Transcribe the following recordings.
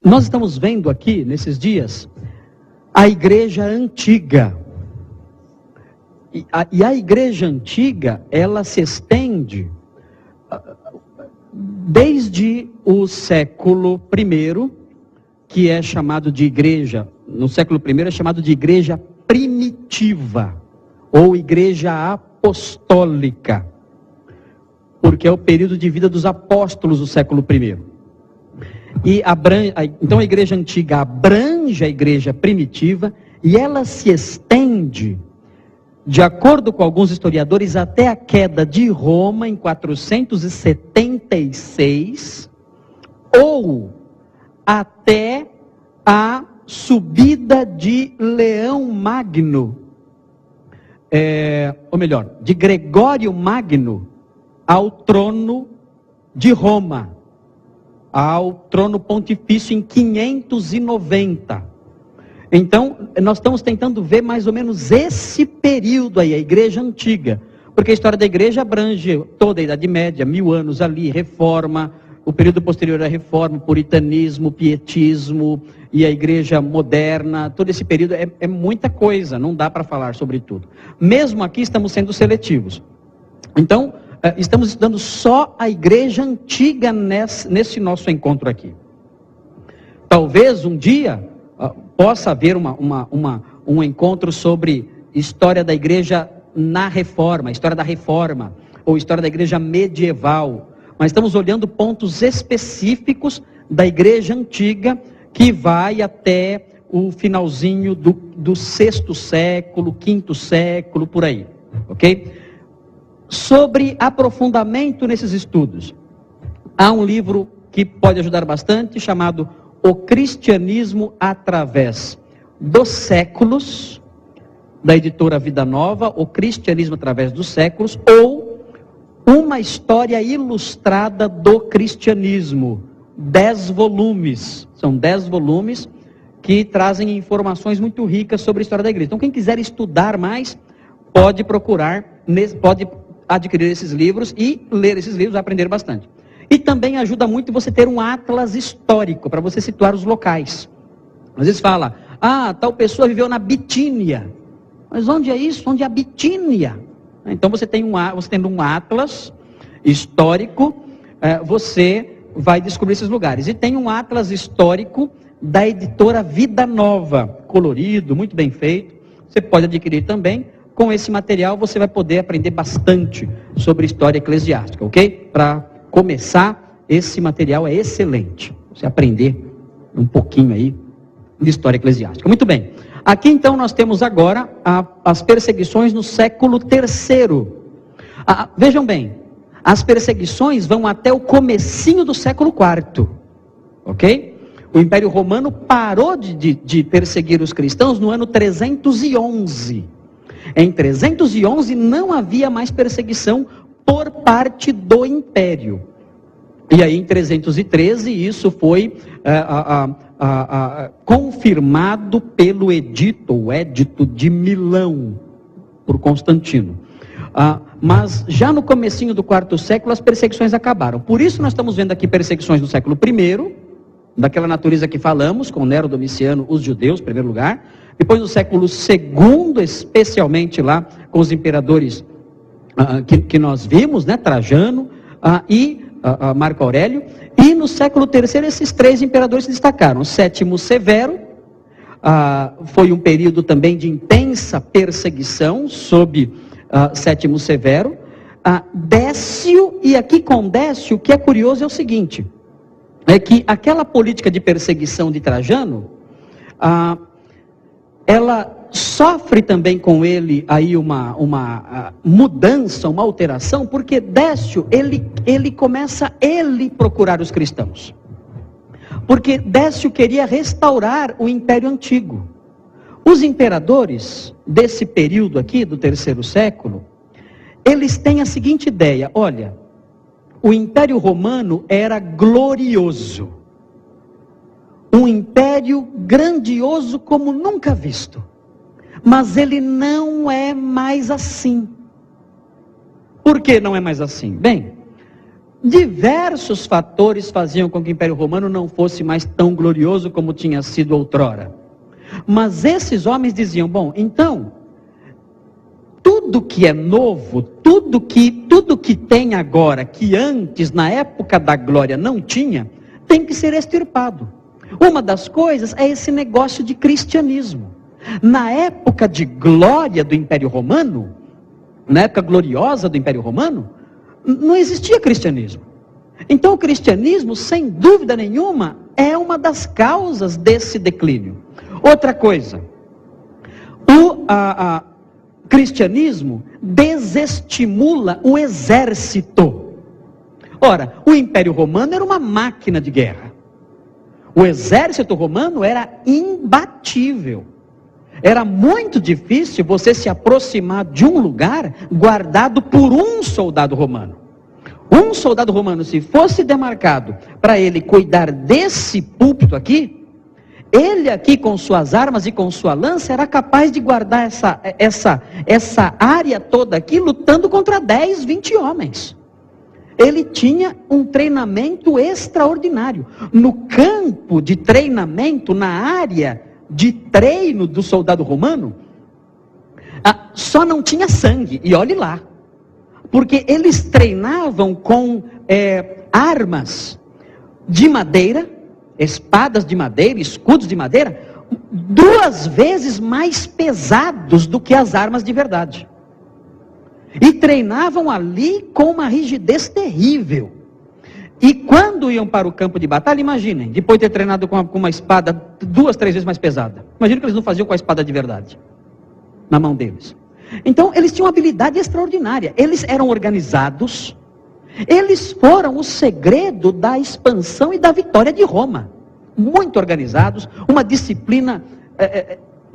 Nós estamos vendo aqui, nesses dias, a igreja antiga. E a igreja antiga, ela se estende desde o século I, que é chamado de igreja, no século I é chamado de igreja primitiva, ou igreja apostólica, porque é o período de vida dos apóstolos do século I. Então a igreja antiga abrange a igreja primitiva, e ela se estende, de acordo com alguns historiadores, até a queda de Roma em 476, ou até a subida de Leão Magno, ou melhor, de Gregório Magno ao trono de Roma, ao trono pontifício em 590. Então, nós estamos tentando ver mais ou menos esse período aí, a igreja antiga, porque a história da igreja abrange toda a Idade Média, 1000 anos ali, Reforma, o período posterior à Reforma, Puritanismo, Pietismo e a igreja moderna. Todo esse período é muita coisa, não dá para falar sobre tudo. Mesmo aqui estamos sendo seletivos. Então, estamos estudando só a igreja antiga nesse nosso encontro aqui. Talvez um dia possa haver um encontro sobre história da igreja na Reforma, história da Reforma, ou história da igreja medieval. Mas estamos olhando pontos específicos da igreja antiga, que vai até o finalzinho do 6º século, 5º século, por aí. Ok? Sobre aprofundamento nesses estudos, há um livro que pode ajudar bastante, chamado O Cristianismo através dos Séculos, da editora Vida Nova, O Cristianismo através dos Séculos, ou Uma História Ilustrada do Cristianismo, 10 volumes, são 10 volumes que trazem informações muito ricas sobre a história da igreja. Então quem quiser estudar mais, pode procurar, pode adquirir esses livros e ler esses livros, aprender bastante. E também ajuda muito você ter um atlas histórico, para você situar os locais. Às vezes fala, tal pessoa viveu na Bitínia. Mas onde é isso? Onde é a Bitínia? Então você tendo um atlas histórico, você vai descobrir esses lugares. E tem um atlas histórico da editora Vida Nova, colorido, muito bem feito. Você pode adquirir também. Com esse material você vai poder aprender bastante sobre história eclesiástica, ok? Para começar, esse material é excelente. Você aprender um pouquinho aí de história eclesiástica. Muito bem. Aqui então nós temos agora as perseguições no século III. Vejam bem, as perseguições vão até o comecinho do século IV, ok? O Império Romano parou de perseguir os cristãos no ano 311. Em 311 não havia mais perseguição por parte do Império. E aí em 313 isso foi confirmado pelo o Edito de Milão, por Constantino. Mas já no comecinho do IV século as perseguições acabaram. Por isso nós estamos vendo aqui perseguições no século I, daquela natureza que falamos, com Nero, Domiciano, os judeus, em primeiro lugar. Depois no século II, especialmente lá com os imperadores que nós vimos, né, Trajano e Marco Aurélio. E no século III esses 3 imperadores se destacaram. Sétimo Severo, foi um período também de intensa perseguição sob Sétimo Severo. Décio, e aqui com Décio, o que é curioso é o seguinte, é que aquela política de perseguição de Trajano, ela sofre também com ele aí uma mudança, uma alteração, porque Décio, ele começa a procurar os cristãos. Porque Décio queria restaurar o Império Antigo. Os imperadores desse período aqui, do III século, eles têm a seguinte ideia, olha, o Império Romano era glorioso. Um império grandioso como nunca visto. Mas ele não é mais assim. Por que não é mais assim? Bem, diversos fatores faziam com que o Império Romano não fosse mais tão glorioso como tinha sido outrora. Mas esses homens diziam, bom, então, tudo que é novo, tudo que tem agora, que antes, na época da glória, não tinha, tem que ser extirpado. Uma das coisas é esse negócio de cristianismo. Na época de glória do Império Romano, na época gloriosa do Império Romano, não existia cristianismo. Então o cristianismo, sem dúvida nenhuma, é uma das causas desse declínio. Outra coisa, o cristianismo desestimula o exército. Ora, o Império Romano era uma máquina de guerra. O exército romano era imbatível. Era muito difícil você se aproximar de um lugar guardado por um soldado romano. Um soldado romano, se fosse demarcado para ele cuidar desse púlpito aqui, ele aqui com suas armas e com sua lança era capaz de guardar essa área toda aqui lutando contra 10, 20 homens. Ele tinha um treinamento extraordinário. No campo de treinamento, na área de treino do soldado romano, só não tinha sangue, e olhe lá, porque eles treinavam com armas de madeira, espadas de madeira, escudos de madeira, 2 vezes mais pesados do que as armas de verdade, e treinavam ali com uma rigidez terrível. E quando iam para o campo de batalha, imaginem, depois de ter treinado com uma espada 2, 3 vezes mais pesada, imagina que eles não faziam com a espada de verdade, na mão deles. Então eles tinham uma habilidade extraordinária, eles eram organizados, eles foram o segredo da expansão e da vitória de Roma. Muito organizados, uma disciplina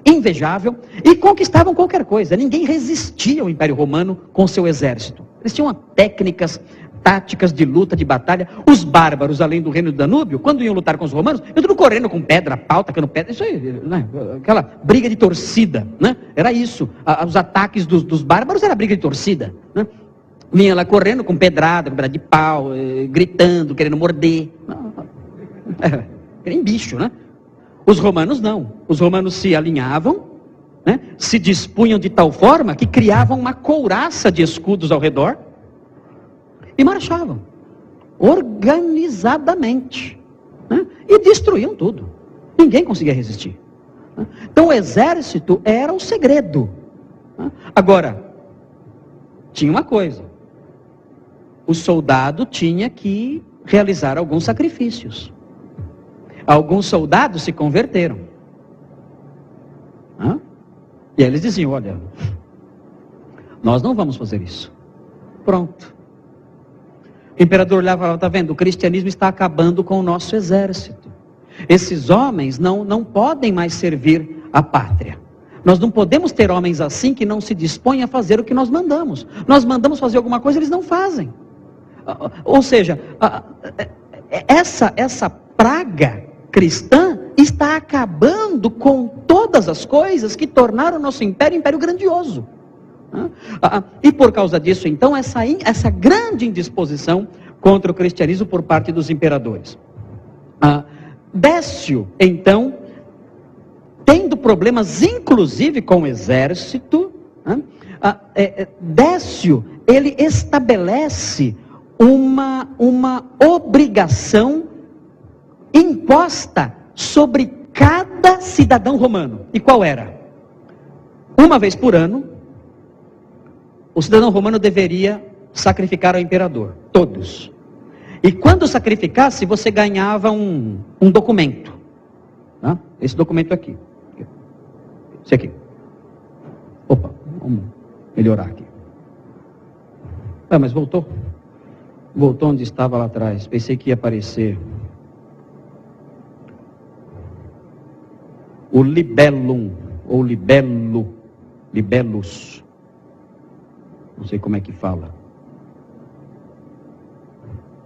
invejável, e conquistavam qualquer coisa. Ninguém resistia ao Império Romano com seu exército. Eles tinham técnicas, táticas de luta, de batalha. Os bárbaros, além do reino do Danúbio, quando iam lutar com os romanos, iam tudo correndo com pedra, pau, tacando pedra, isso aí, né? Aquela briga de torcida, né? Era isso, os ataques dos bárbaros era briga de torcida, né? Vinha lá correndo com pedrada, com pedaço de pau, gritando, querendo morder, querendo bicho, né? Os romanos não, os romanos se alinhavam, né? Se dispunham de tal forma que criavam uma couraça de escudos ao redor, e marchavam, organizadamente, né? E destruíam tudo, ninguém conseguia resistir, né? Então o exército era o segredo, né? Agora, tinha uma coisa, o soldado tinha que realizar alguns sacrifícios. Alguns soldados se converteram, né? E aí eles diziam, olha, nós não vamos fazer isso, pronto. O imperador olhava e falava, está vendo, o cristianismo está acabando com o nosso exército. Esses homens não podem mais servir a pátria. Nós não podemos ter homens assim que não se dispõem a fazer o que nós mandamos. Nós mandamos fazer alguma coisa, eles não fazem. Ou seja, essa praga cristã está acabando com todas as coisas que tornaram o nosso império grandioso. E por causa disso, então, essa grande indisposição contra o cristianismo por parte dos imperadores. Décio, então, tendo problemas inclusive com o exército, Décio, ele estabelece uma obrigação imposta sobre cada cidadão romano. E qual era? Uma vez por ano, o cidadão romano deveria sacrificar ao imperador, todos. E quando sacrificasse, você ganhava um documento, tá? Esse documento aqui, esse aqui. Opa, vamos melhorar aqui. Mas voltou onde estava lá atrás, pensei que ia aparecer o libellum, ou libellus, não sei como é que fala,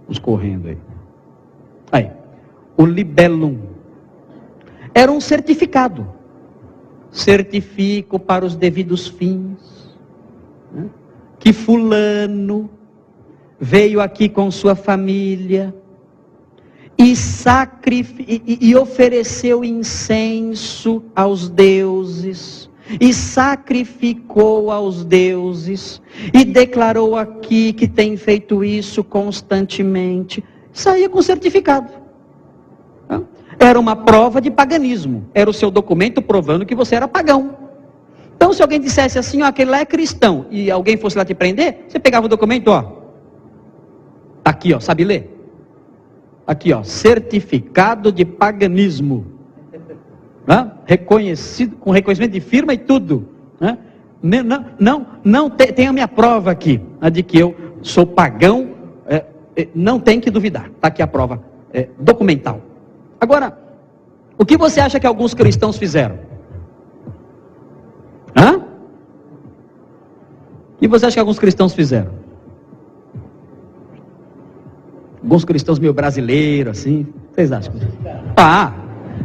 vamos correndo aí, o libellum, era um certificado, certifico para os devidos fins, né? Que fulano veio aqui com sua família e ofereceu incenso aos deuses, e sacrificou aos deuses, e declarou aqui que tem feito isso constantemente, saía com certificado. Era uma prova de paganismo, era o seu documento provando que você era pagão. Então, se alguém dissesse assim, ó, aquele lá é cristão, e alguém fosse lá te prender, você pegava o documento, ó, aqui, ó, sabe ler? Aqui, ó, certificado de paganismo, reconhecido, com reconhecimento de firma e tudo, não tem a minha prova aqui, a de que eu sou pagão, não tem que duvidar, está aqui a prova documental. Agora, o que você acha que alguns cristãos fizeram? O que você acha que alguns cristãos fizeram? Alguns cristãos meio brasileiros, assim, vocês acham?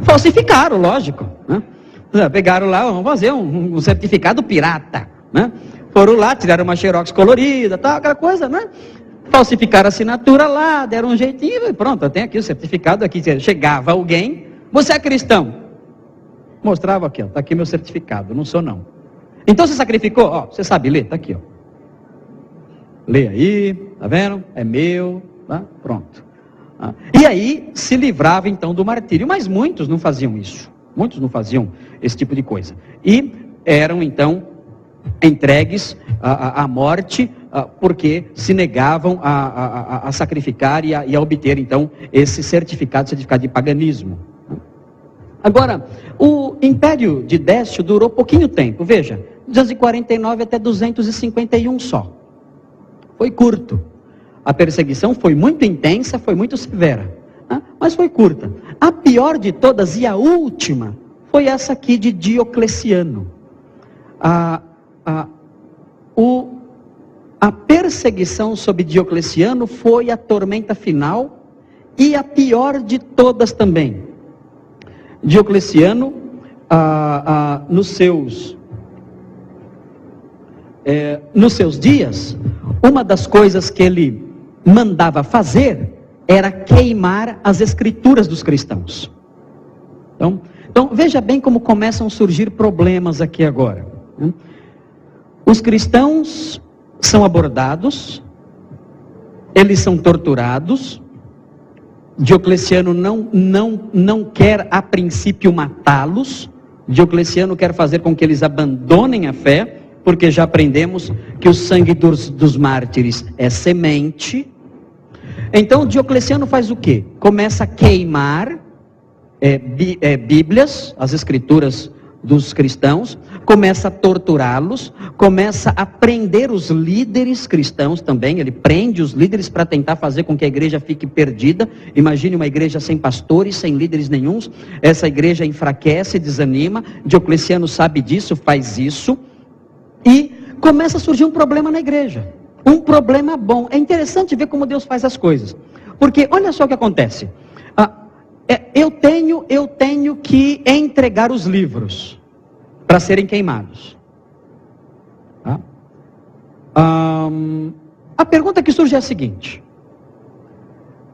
Falsificaram, lógico, pegaram lá, vamos fazer um certificado pirata, foram lá, tiraram uma xerox colorida, tal, aquela coisa, falsificaram a assinatura lá, deram um jeitinho, e pronto, eu tenho aqui o certificado aqui. Chegava alguém, você é cristão? Mostrava aqui, ó, tá aqui meu certificado, não sou não. Então você sacrificou? Ó, você sabe ler? Tá aqui, ó. Lê aí, tá vendo? É meu, tá? Pronto. E aí se livrava então do martírio, mas muitos não faziam isso. Muitos não faziam esse tipo de coisa. E eram então entregues à morte, porque se negavam a sacrificar e a obter então esse certificado de paganismo. Agora, o Império de Décio durou pouquinho tempo, veja, 249 até 251 só. Foi curto. A perseguição foi muito intensa, foi muito severa, mas foi curta. A pior de todas e a última foi essa aqui de Diocleciano. A perseguição sob Diocleciano foi a tormenta final e a pior de todas também. Diocleciano, nos seus dias, uma das coisas que ele mandava fazer era queimar as escrituras dos cristãos. Então veja bem como começam a surgir problemas aqui agora. Os cristãos são abordados, eles são torturados. Diocleciano não quer a princípio matá-los. Diocleciano quer fazer com que eles abandonem a fé, porque já aprendemos que o sangue dos mártires é semente. Então Diocleciano faz o quê? Começa a queimar Bíblias, as escrituras dos cristãos, começa a torturá-los, começa a prender os líderes cristãos também. Ele prende os líderes para tentar fazer com que a igreja fique perdida. Imagine uma igreja sem pastores, sem líderes nenhuns. Essa igreja enfraquece, desanima. Diocleciano sabe disso, faz isso. E começa a surgir um problema na igreja. Um problema bom. É interessante ver como Deus faz as coisas. Porque olha só o que acontece. Eu tenho que entregar os livros para serem queimados. A pergunta que surge é a seguinte: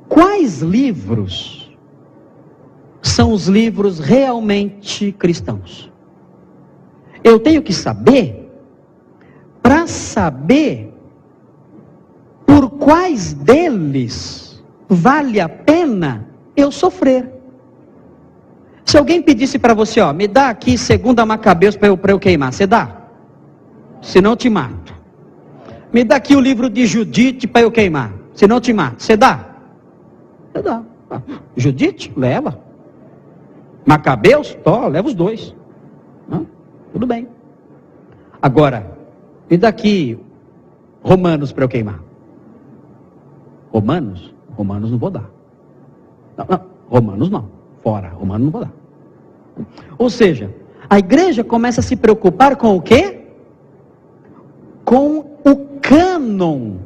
quais livros são os livros realmente cristãos? Eu tenho que saber, para saber por quais deles vale a pena eu sofrer. Se alguém pedisse para você, me dá aqui 2 Macabeus para eu queimar, você dá? Senão eu te mato. Me dá aqui o livro de Judite para eu queimar, senão eu te mato, você dá? Você dá. Judite? Leva. Macabeus? Leva os dois. Tudo bem. Agora, me dá aqui Romanos para eu queimar. Romanos não vou dar. Não, Romanos não. Fora, Romanos não vou dar. Ou seja, a igreja começa a se preocupar com o quê? Com o cânon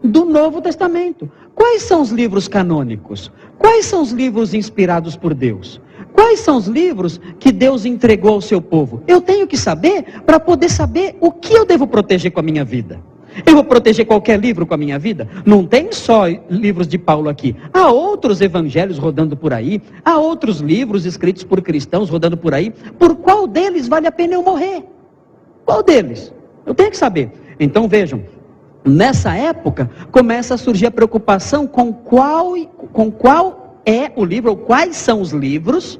do Novo Testamento. Quais são os livros canônicos? Quais são os livros inspirados por Deus? Quais são os livros que Deus entregou ao seu povo? Eu tenho que saber para poder saber o que eu devo proteger com a minha vida. Eu vou proteger qualquer livro com a minha vida? Não tem só livros de Paulo aqui. Há outros evangelhos rodando por aí. Há outros livros escritos por cristãos rodando por aí. Por qual deles vale a pena eu morrer? Qual deles? Eu tenho que saber. Então vejam, nessa época começa a surgir a preocupação com qual é o livro, ou quais são os livros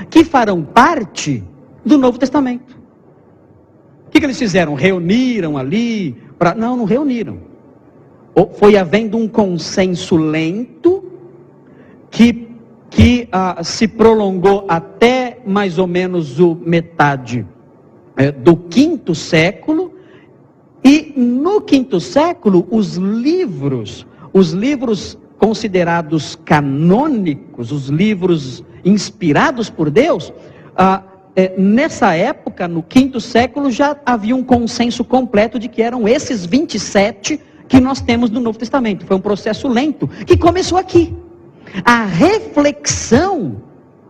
que farão parte do Novo Testamento. O que eles fizeram? Reuniram ali? Não reuniram. Foi havendo um consenso lento que se prolongou até mais ou menos metade do quinto século. E no quinto século, os livros considerados canônicos, os livros inspirados por Deus, nessa época, no quinto século, já havia um consenso completo de que eram esses 27 que nós temos no Novo Testamento. Foi um processo lento que começou aqui. A reflexão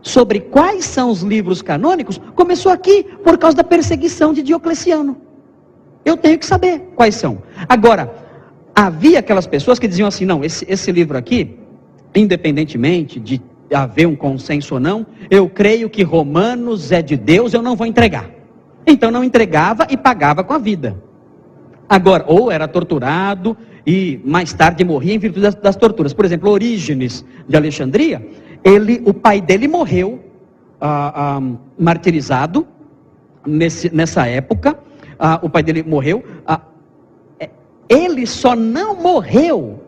sobre quais são os livros canônicos começou aqui por causa da perseguição de Diocleciano. Eu tenho que saber quais são. Agora, havia aquelas pessoas que diziam assim, não, esse livro aqui, independentemente de haver um consenso ou não, eu creio que Romanos é de Deus, eu não vou entregar. Então não entregava e pagava com a vida. Agora, ou era torturado e mais tarde morria em virtude das torturas. Por exemplo, Orígenes de Alexandria, o pai dele morreu martirizado nessa época. O pai dele morreu. Ele só não morreu,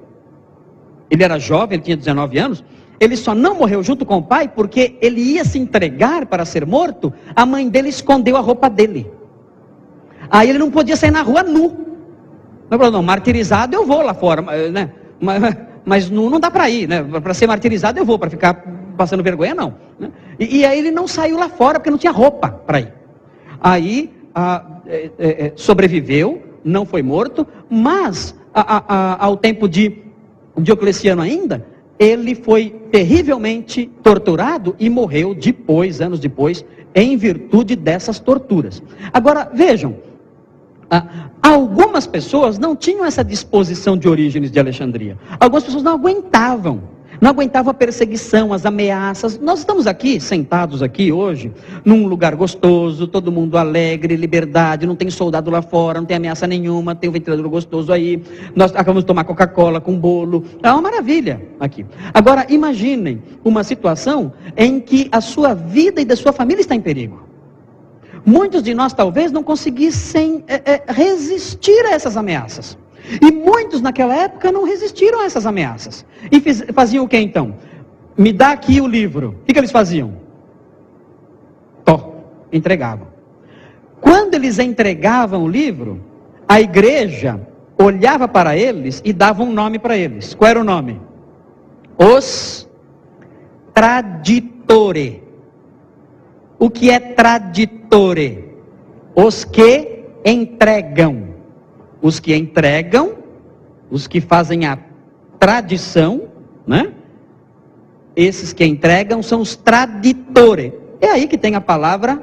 ele era jovem, ele tinha 19 anos, ele só não morreu junto com o pai porque ele ia se entregar para ser morto. A mãe dele escondeu a roupa dele. Aí ele não podia sair na rua nu. Não, martirizado eu vou lá fora, né? Mas nu não dá para ir, né? Para ser martirizado eu vou, para ficar passando vergonha não, né? E aí ele não saiu lá fora porque não tinha roupa para ir. Aí sobreviveu, não foi morto, mas ao tempo de Diocleciano ainda, ele foi terrivelmente torturado e morreu depois, anos depois, em virtude dessas torturas. Agora, vejam, algumas pessoas não tinham essa disposição de Orígenes de Alexandria. Algumas pessoas não aguentavam a perseguição, as ameaças. Nós estamos aqui, sentados aqui hoje, num lugar gostoso, todo mundo alegre, liberdade, não tem soldado lá fora, não tem ameaça nenhuma, tem um ventilador gostoso aí, nós acabamos de tomar Coca-Cola com bolo, é uma maravilha aqui. Agora, imaginem uma situação em que a sua vida e da sua família está em perigo. Muitos de nós talvez não conseguissem resistir a essas ameaças. E muitos naquela época não resistiram a essas ameaças. E faziam o que então? Me dá aqui o livro. O que eles faziam? Entregavam. Quando eles entregavam o livro, a igreja olhava para eles e dava um nome para eles. Qual era o nome? Os traditore. O que é traditore? Os que entregam. Os que entregam, os que fazem a tradição, né? Esses que entregam são os traditores. É aí que tem a palavra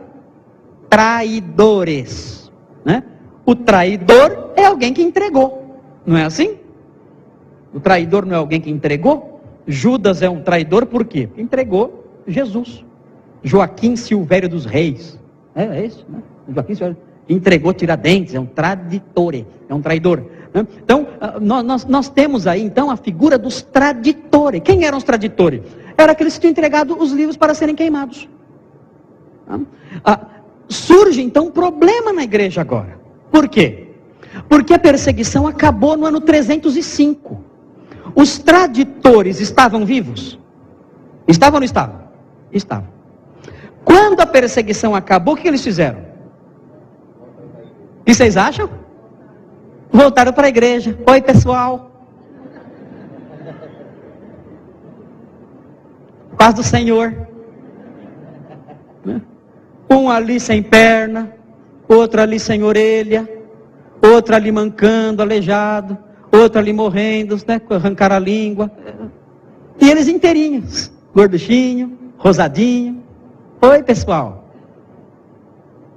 traidores, né? O traidor é alguém que entregou, não é assim? O traidor não é alguém que entregou? Judas é um traidor por quê? Porque entregou Jesus. Joaquim Silvério dos Reis, é isso, né? Joaquim Silvério entregou Tiradentes, é um traditore, é um traidor, né? Então, nós temos aí então a figura dos traditores. Quem eram os traditores? Eram aqueles que tinham entregado os livros para serem queimados. Surge então um problema na igreja agora. Por quê? Porque a perseguição acabou no ano 305. Os traditores estavam vivos? Estavam ou não estavam? Estavam. Quando a perseguição acabou, o que eles fizeram? O que vocês acham? Voltaram para a igreja. Oi, pessoal. Paz do Senhor. Um ali sem perna, outro ali sem orelha, outro ali mancando, aleijado, outro ali morrendo, né, arrancaram a língua. E eles inteirinhos, gorduchinho, rosadinho. Oi, pessoal.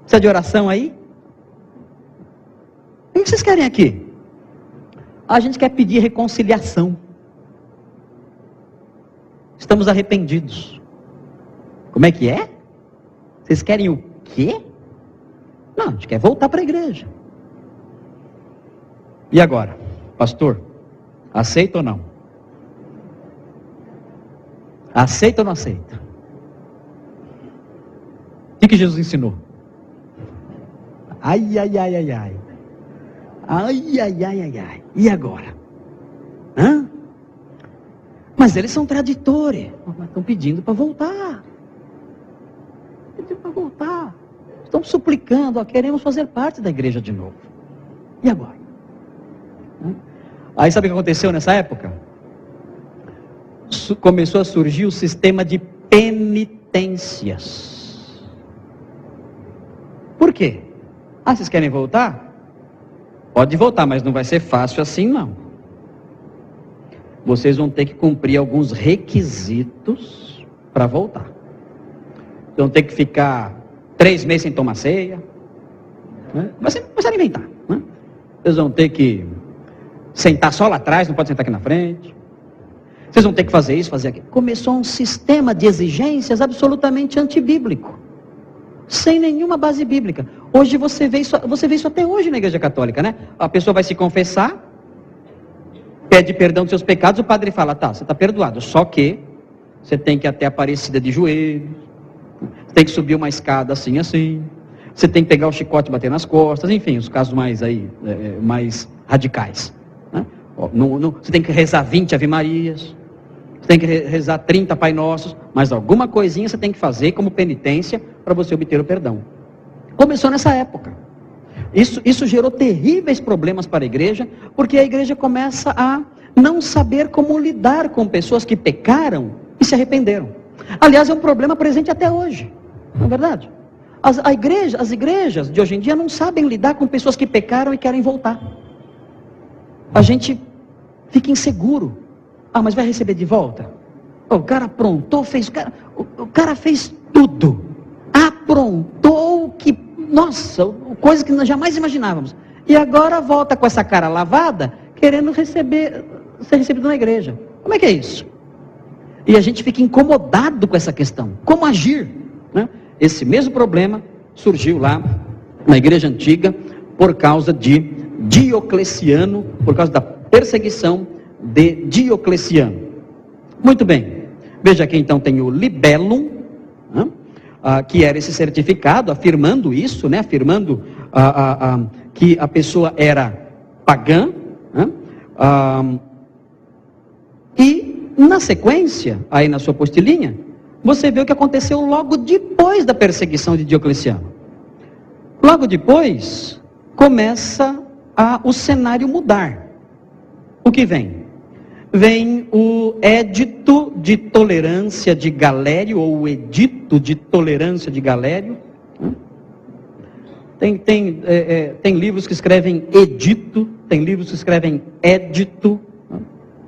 Precisa de oração aí? O que vocês querem aqui? A gente quer pedir reconciliação. Estamos arrependidos. Como é que é? Vocês querem o quê? Não, a gente quer voltar para a igreja. E agora? Pastor, aceita ou não? Aceita ou não aceita? O que Jesus ensinou? Ai, ai, ai, ai, ai. Ai, ai, ai, ai, ai. E agora? Hã? Mas eles são traditores. Mas estão pedindo para voltar. Pedindo para voltar. Estão suplicando, ó, queremos fazer parte da igreja de novo. E agora? Aí sabe o que aconteceu nessa época? Começou a surgir o sistema de penitências. Por quê? Ah, vocês querem voltar? Pode voltar, mas não vai ser fácil assim não. Vocês vão ter que cumprir alguns requisitos para voltar. Vocês vão ter que ficar 3 meses sem tomar ceia. Né? Você vai inventar. Né? Vocês vão ter que sentar só lá atrás, não pode sentar aqui na frente. Vocês vão ter que fazer isso, fazer aquilo. Começou um sistema de exigências absolutamente antibíblico. Sem nenhuma base bíblica. Hoje você vê isso até hoje na igreja católica, né? A pessoa vai se confessar, pede perdão dos seus pecados, o padre fala, tá, você está perdoado, só que você tem que ir até a Aparecida de joelhos, tem que subir uma escada assim, assim, você tem que pegar o chicote e bater nas costas, enfim, os casos mais radicais. Né? Você tem que rezar 20 Ave Marias, você tem que rezar 30 Pai Nossos, mas alguma coisinha você tem que fazer como penitência para você obter o perdão. Começou nessa época. Isso gerou terríveis problemas para a igreja, porque a igreja começa a não saber como lidar com pessoas que pecaram e se arrependeram. Aliás, é um problema presente até hoje, não é verdade? As igrejas de hoje em dia não sabem lidar com pessoas que pecaram e querem voltar. A gente fica inseguro. Ah, mas vai receber de volta? O cara aprontou, o cara fez tudo. Aprontou que, nossa, coisa que nós jamais imaginávamos. E agora volta com essa cara lavada, querendo ser recebido na igreja. Como é que é isso? E a gente fica incomodado com essa questão. Como agir? Né? Esse mesmo problema surgiu lá na igreja antiga por causa de Diocleciano, por causa da perseguição de Diocleciano. Muito bem. Veja aqui então tem o Libellum, né? Que era esse certificado afirmando isso, né? Afirmando que a pessoa era pagã, né? E na sequência, aí na sua apostilinha, você vê o que aconteceu logo depois da perseguição de Diocleciano. Logo depois, começa o cenário mudar. O que vem? Vem o Édito de Tolerância de Galério, ou o Edito de Tolerância de Galério. Tem livros que escrevem edito, tem livros que escrevem édito.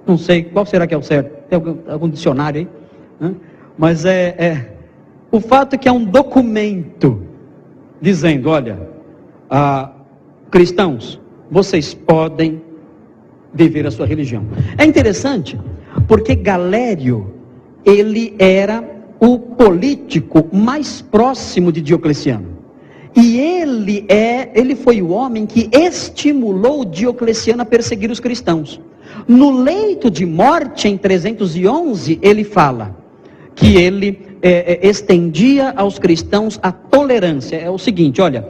Não sei, qual será que é o certo? Tem algum dicionário aí? Mas o fato é que é um documento dizendo, olha, cristãos, vocês podem viver a sua religião. É interessante, porque Galério, ele era o político mais próximo de Diocleciano. E ele foi o homem que estimulou Diocleciano a perseguir os cristãos. No leito de morte, em 311, ele fala que ele estendia aos cristãos a tolerância. É o seguinte, olha,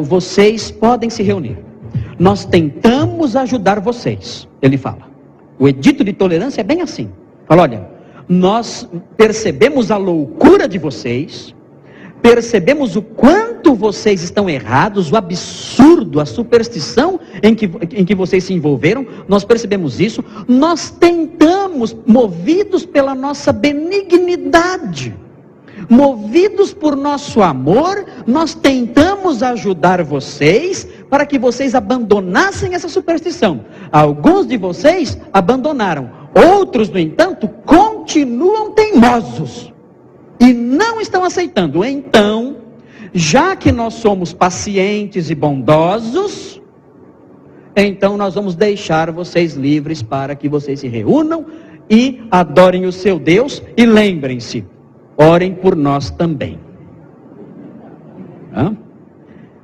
vocês podem se reunir. Nós tentamos ajudar vocês, ele fala. O edito de tolerância é bem assim. Fala, olha, nós percebemos a loucura de vocês, percebemos o quanto vocês estão errados, o absurdo, a superstição em que vocês se envolveram, nós percebemos isso, nós tentamos, movidos pela nossa benignidade, movidos por nosso amor, nós tentamos ajudar vocês, para que vocês abandonassem essa superstição. Alguns de vocês abandonaram, outros, no entanto, continuam teimosos, e não estão aceitando. Então, já que nós somos pacientes e bondosos, então nós vamos deixar vocês livres para que vocês se reúnam e adorem o seu Deus, e lembrem-se, orem por nós também.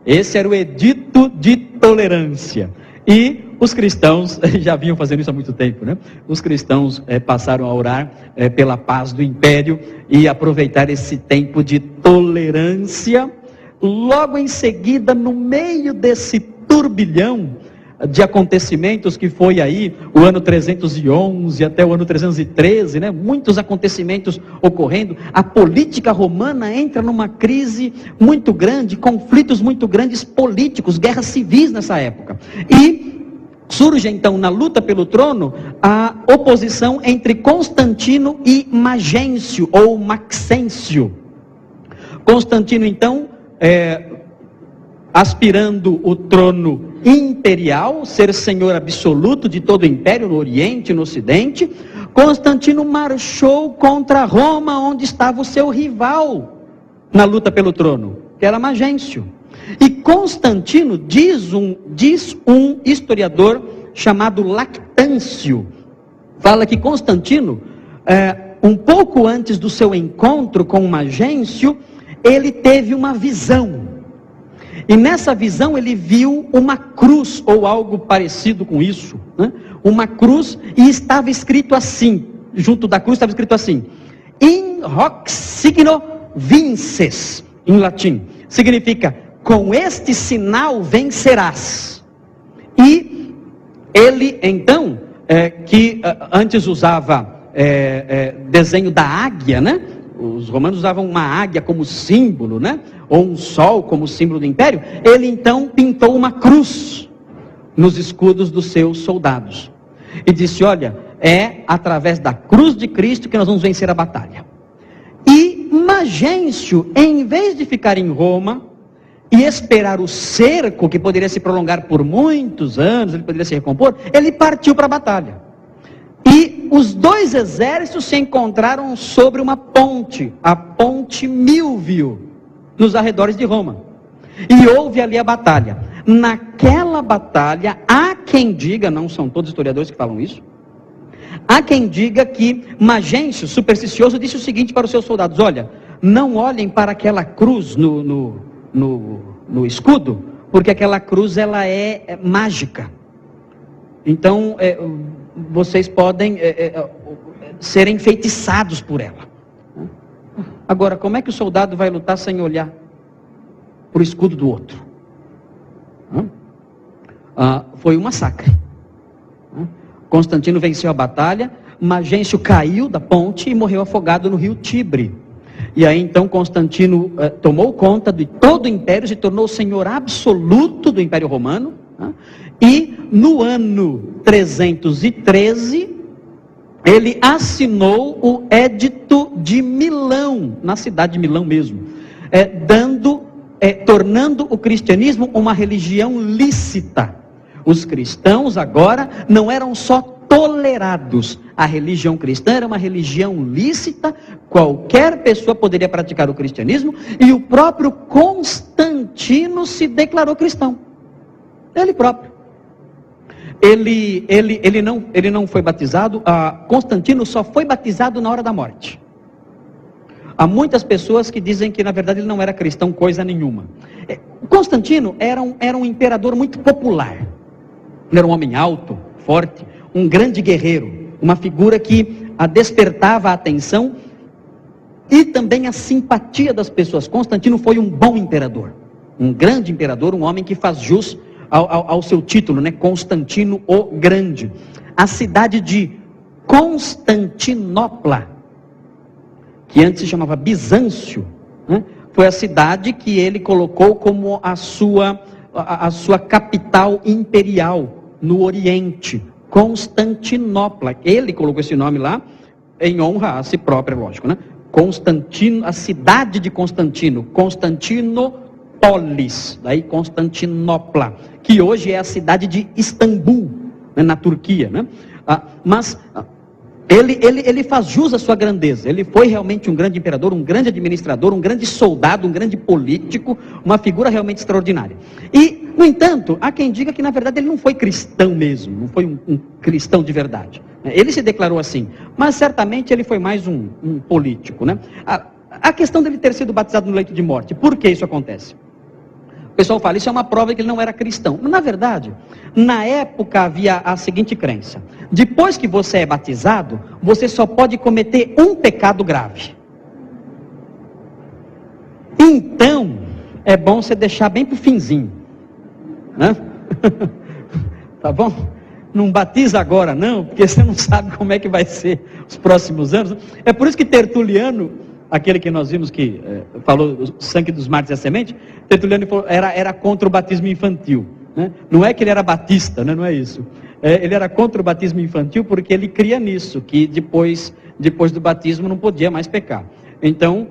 Esse era o edito de tolerância. E os cristãos já vinham fazendo isso há muito tempo, né? Os cristãos passaram a orar pela paz do império e aproveitar esse tempo de tolerância. Logo em seguida, no meio desse turbilhão de acontecimentos que foi aí o ano 311 até o ano 313, né? Muitos acontecimentos ocorrendo, a política romana entra numa crise muito grande, conflitos muito grandes políticos, guerras civis nessa época, e surge então na luta pelo trono a oposição entre Constantino e Magêncio ou Maxêncio. Constantino então aspirando o trono imperial, ser senhor absoluto de todo o império, no Oriente e no Ocidente, Constantino marchou contra Roma, onde estava o seu rival na luta pelo trono, que era Magêncio. E Constantino, diz um historiador chamado Lactâncio, fala que Constantino, um pouco antes do seu encontro com Magêncio, ele teve uma visão. E nessa visão ele viu uma cruz, ou algo parecido com isso, né? Uma cruz, e estava escrito assim, junto da cruz estava escrito assim: In hoc signo vinces, em latim. Significa, com este sinal vencerás. E ele então, que antes usava desenho da águia, né? Os romanos usavam uma águia como símbolo, né? Ou um sol como símbolo do império. Ele então pintou uma cruz nos escudos dos seus soldados. E disse, olha, é através da cruz de Cristo que nós vamos vencer a batalha. E Magêncio, em vez de ficar em Roma e esperar o cerco, que poderia se prolongar por muitos anos, ele poderia se recompor, ele partiu para a batalha. E os dois exércitos se encontraram sobre uma ponte, a ponte Milvio, nos arredores de Roma. E houve ali a batalha. Naquela batalha, há quem diga, não são todos historiadores que falam isso, há quem diga que Magêncio, supersticioso, disse o seguinte para os seus soldados: olha, não olhem para aquela cruz no escudo, porque aquela cruz ela é mágica. Então, vocês podem ser enfeitiçados por ela. Agora, como é que o soldado vai lutar sem olhar para o escudo do outro? Foi um massacre. Constantino venceu a batalha, Magêncio caiu da ponte e morreu afogado no rio Tibre. E aí então Constantino tomou conta de todo o império, se tornou o senhor absoluto do Império Romano. E no ano 313, ele assinou o Édito de Milão, na cidade de Milão mesmo, tornando o cristianismo uma religião lícita. Os cristãos agora não eram só tolerados, a religião cristã era uma religião lícita, qualquer pessoa poderia praticar o cristianismo, e o próprio Constantino se declarou cristão, ele próprio. Ele não foi batizado, Constantino só foi batizado na hora da morte. Há muitas pessoas que dizem que na verdade ele não era cristão coisa nenhuma. Constantino era um imperador muito popular. Ele era um homem alto, forte, um grande guerreiro, uma figura que despertava a atenção e também a simpatia das pessoas. Constantino foi um bom imperador, um grande imperador, um homem que faz jus ao seu título, né? Constantino o Grande. A cidade de Constantinopla, que antes se chamava Bizâncio, né? Foi a cidade que ele colocou como a sua capital imperial no Oriente, Constantinopla. Ele colocou esse nome lá em honra a si próprio, lógico, né? Constantino, a cidade de Constantino, Constantinopolis, daí Constantinopla, que hoje é a cidade de Istambul, né, na Turquia, né? Mas Ele faz jus à sua grandeza. Ele foi realmente um grande imperador, um grande administrador, um grande soldado, um grande político, uma figura realmente extraordinária. E, no entanto, há quem diga que na verdade ele não foi cristão mesmo, não foi um cristão de verdade. Ele se declarou assim, mas certamente ele foi mais um político, né? A questão dele ter sido batizado no leito de morte, por que isso acontece? O pessoal fala, isso é uma prova de que ele não era cristão. Mas, na verdade, na época havia a seguinte crença: depois que você é batizado, você só pode cometer um pecado grave. Então, é bom você deixar bem pro finzinho, né? Tá bom? Não batiza agora não, porque você não sabe como é que vai ser os próximos anos. É por isso que Tertuliano, aquele que nós vimos que falou o sangue dos mártires e a semente, Tertuliano era contra o batismo infantil, né? Não é que ele era batista, né? Não é isso. Ele era contra o batismo infantil porque ele cria nisso, que depois do batismo não podia mais pecar. Então,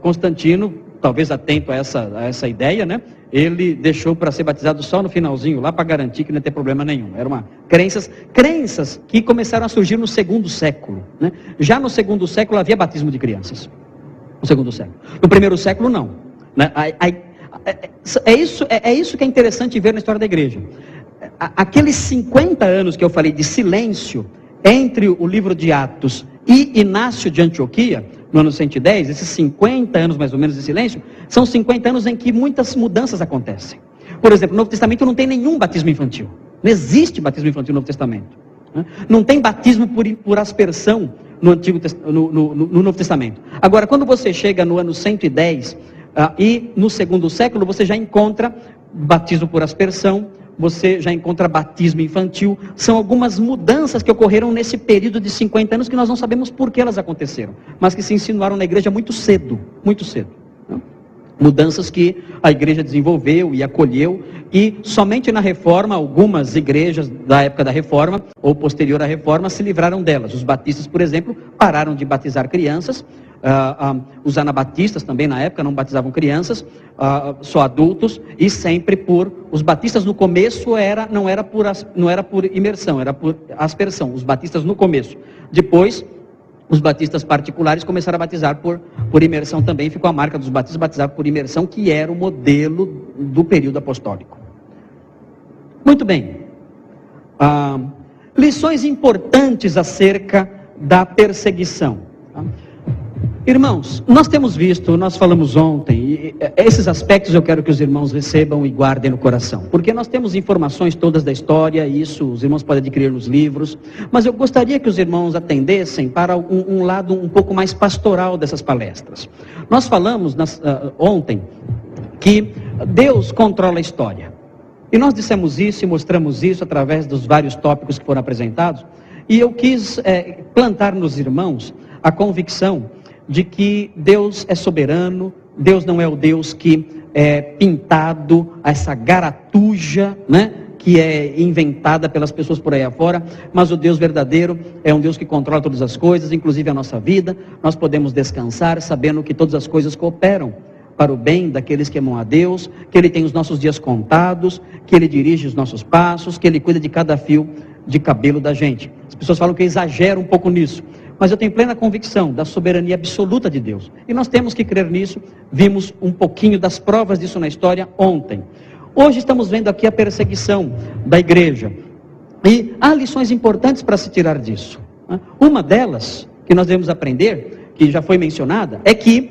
Constantino, talvez atento a essa ideia, né? Ele deixou para ser batizado só no finalzinho, lá para garantir que não ia ter problema nenhum. Era uma crenças que começaram a surgir no segundo século, né? Já no segundo século havia batismo de crianças. No segundo século. No primeiro século, não, né? É isso que é interessante ver na história da igreja. Aqueles 50 anos que eu falei de silêncio entre o livro de Atos e Inácio de Antioquia, no ano 110, esses 50 anos mais ou menos de silêncio, são 50 anos em que muitas mudanças acontecem. Por exemplo, no Novo Testamento não tem nenhum batismo infantil. Não existe batismo infantil no Novo Testamento, né? Não tem batismo por aspersão no Novo Testamento. Agora, quando você chega no ano 110 e no segundo século, você já encontra batismo por aspersão, você já encontra batismo infantil. São algumas mudanças que ocorreram nesse período de 50 anos que nós não sabemos por que elas aconteceram, mas que se insinuaram na igreja muito cedo, né? Mudanças que a igreja desenvolveu e acolheu, e somente na reforma, algumas igrejas da época da reforma, ou posterior à reforma, se livraram delas. Os batistas, por exemplo, pararam de batizar crianças. Os anabatistas também na época não batizavam crianças, só adultos, e sempre os batistas no começo não era por imersão, era por aspersão, os batistas no começo. Depois, os batistas particulares começaram a batizar por imersão também, ficou a marca dos batistas batizar por imersão, que era o modelo do período apostólico. Muito bem. Lições importantes acerca da perseguição. Irmãos, nós temos visto, nós falamos ontem, e esses aspectos eu quero que os irmãos recebam e guardem no coração, porque nós temos informações todas da história, isso os irmãos podem adquirir nos livros, mas eu gostaria que os irmãos atendessem para um lado um pouco mais pastoral dessas palestras. Nós falamos ontem que Deus controla a história, e nós dissemos isso e mostramos isso através dos vários tópicos que foram apresentados, e eu quis plantar nos irmãos a convicção de que Deus é soberano. Deus não é o Deus que é pintado, essa garatuja, né, que é inventada pelas pessoas por aí afora, mas o Deus verdadeiro é um Deus que controla todas as coisas, inclusive a nossa vida. Nós podemos descansar sabendo que todas as coisas cooperam para o bem daqueles que amam a Deus, que Ele tem os nossos dias contados, que Ele dirige os nossos passos, que Ele cuida de cada fio de cabelo da gente. As pessoas falam que exagera um pouco nisso, mas eu tenho plena convicção da soberania absoluta de Deus. E nós temos que crer nisso. Vimos um pouquinho das provas disso na história ontem. Hoje estamos vendo aqui a perseguição da igreja. E há lições importantes para se tirar disso. Uma delas, que nós devemos aprender, que já foi mencionada, é que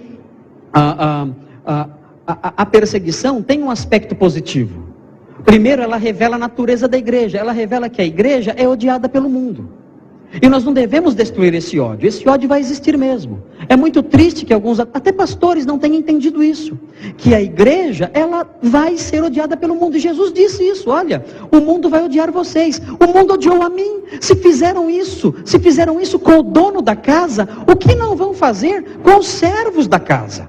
a perseguição tem um aspecto positivo. Primeiro, ela revela a natureza da igreja. Ela revela que a igreja é odiada pelo mundo. E nós não devemos destruir esse ódio. Esse ódio vai existir mesmo. É muito triste que alguns, até pastores, não tenham entendido isso. Que a igreja, ela vai ser odiada pelo mundo. E Jesus disse isso: olha, o mundo vai odiar vocês. O mundo odiou a mim. Se fizeram isso com o dono da casa, o que não vão fazer com os servos da casa?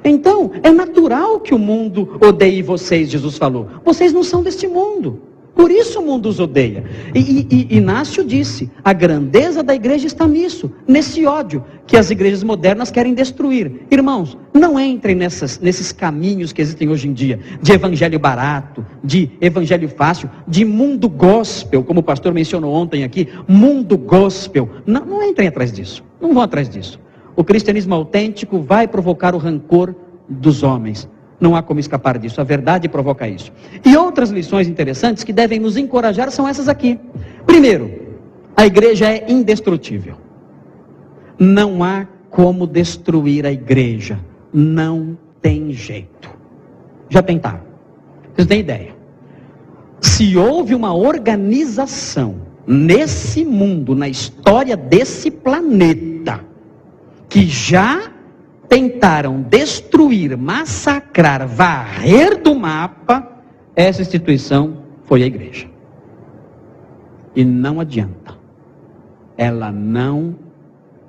Então, é natural que o mundo odeie vocês, Jesus falou. Vocês não são deste mundo. Por isso o mundo os odeia. E Inácio disse, a grandeza da igreja está nisso, nesse ódio que as igrejas modernas querem destruir. Irmãos, não entrem nesses caminhos que existem hoje em dia, de evangelho barato, de evangelho fácil, de mundo gospel, como o pastor mencionou ontem aqui, mundo gospel. Não entrem atrás disso, não vão atrás disso. O cristianismo autêntico vai provocar o rancor dos homens. Não há como escapar disso, a verdade provoca isso. E outras lições interessantes que devem nos encorajar são essas aqui. Primeiro, a igreja é indestrutível. Não há como destruir a igreja. Não tem jeito. Já tentaram. Vocês têm ideia? Se houve uma organização nesse mundo, na história desse planeta, que já tentaram destruir, massacrar, varrer do mapa, essa instituição foi a igreja. E não adianta. Ela não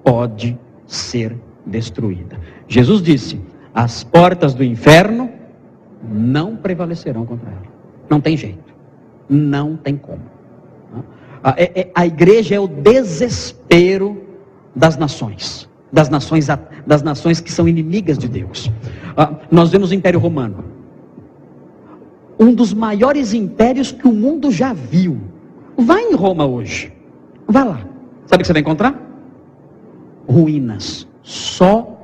pode ser destruída. Jesus disse, as portas do inferno não prevalecerão contra ela. Não tem jeito. Não tem como. A igreja é o desespero das nações. Das nações que são inimigas de Deus. Nós vemos o Império Romano, um dos maiores impérios que o mundo já viu. Vai em Roma hoje, vá lá, sabe o que você vai encontrar? Ruínas, só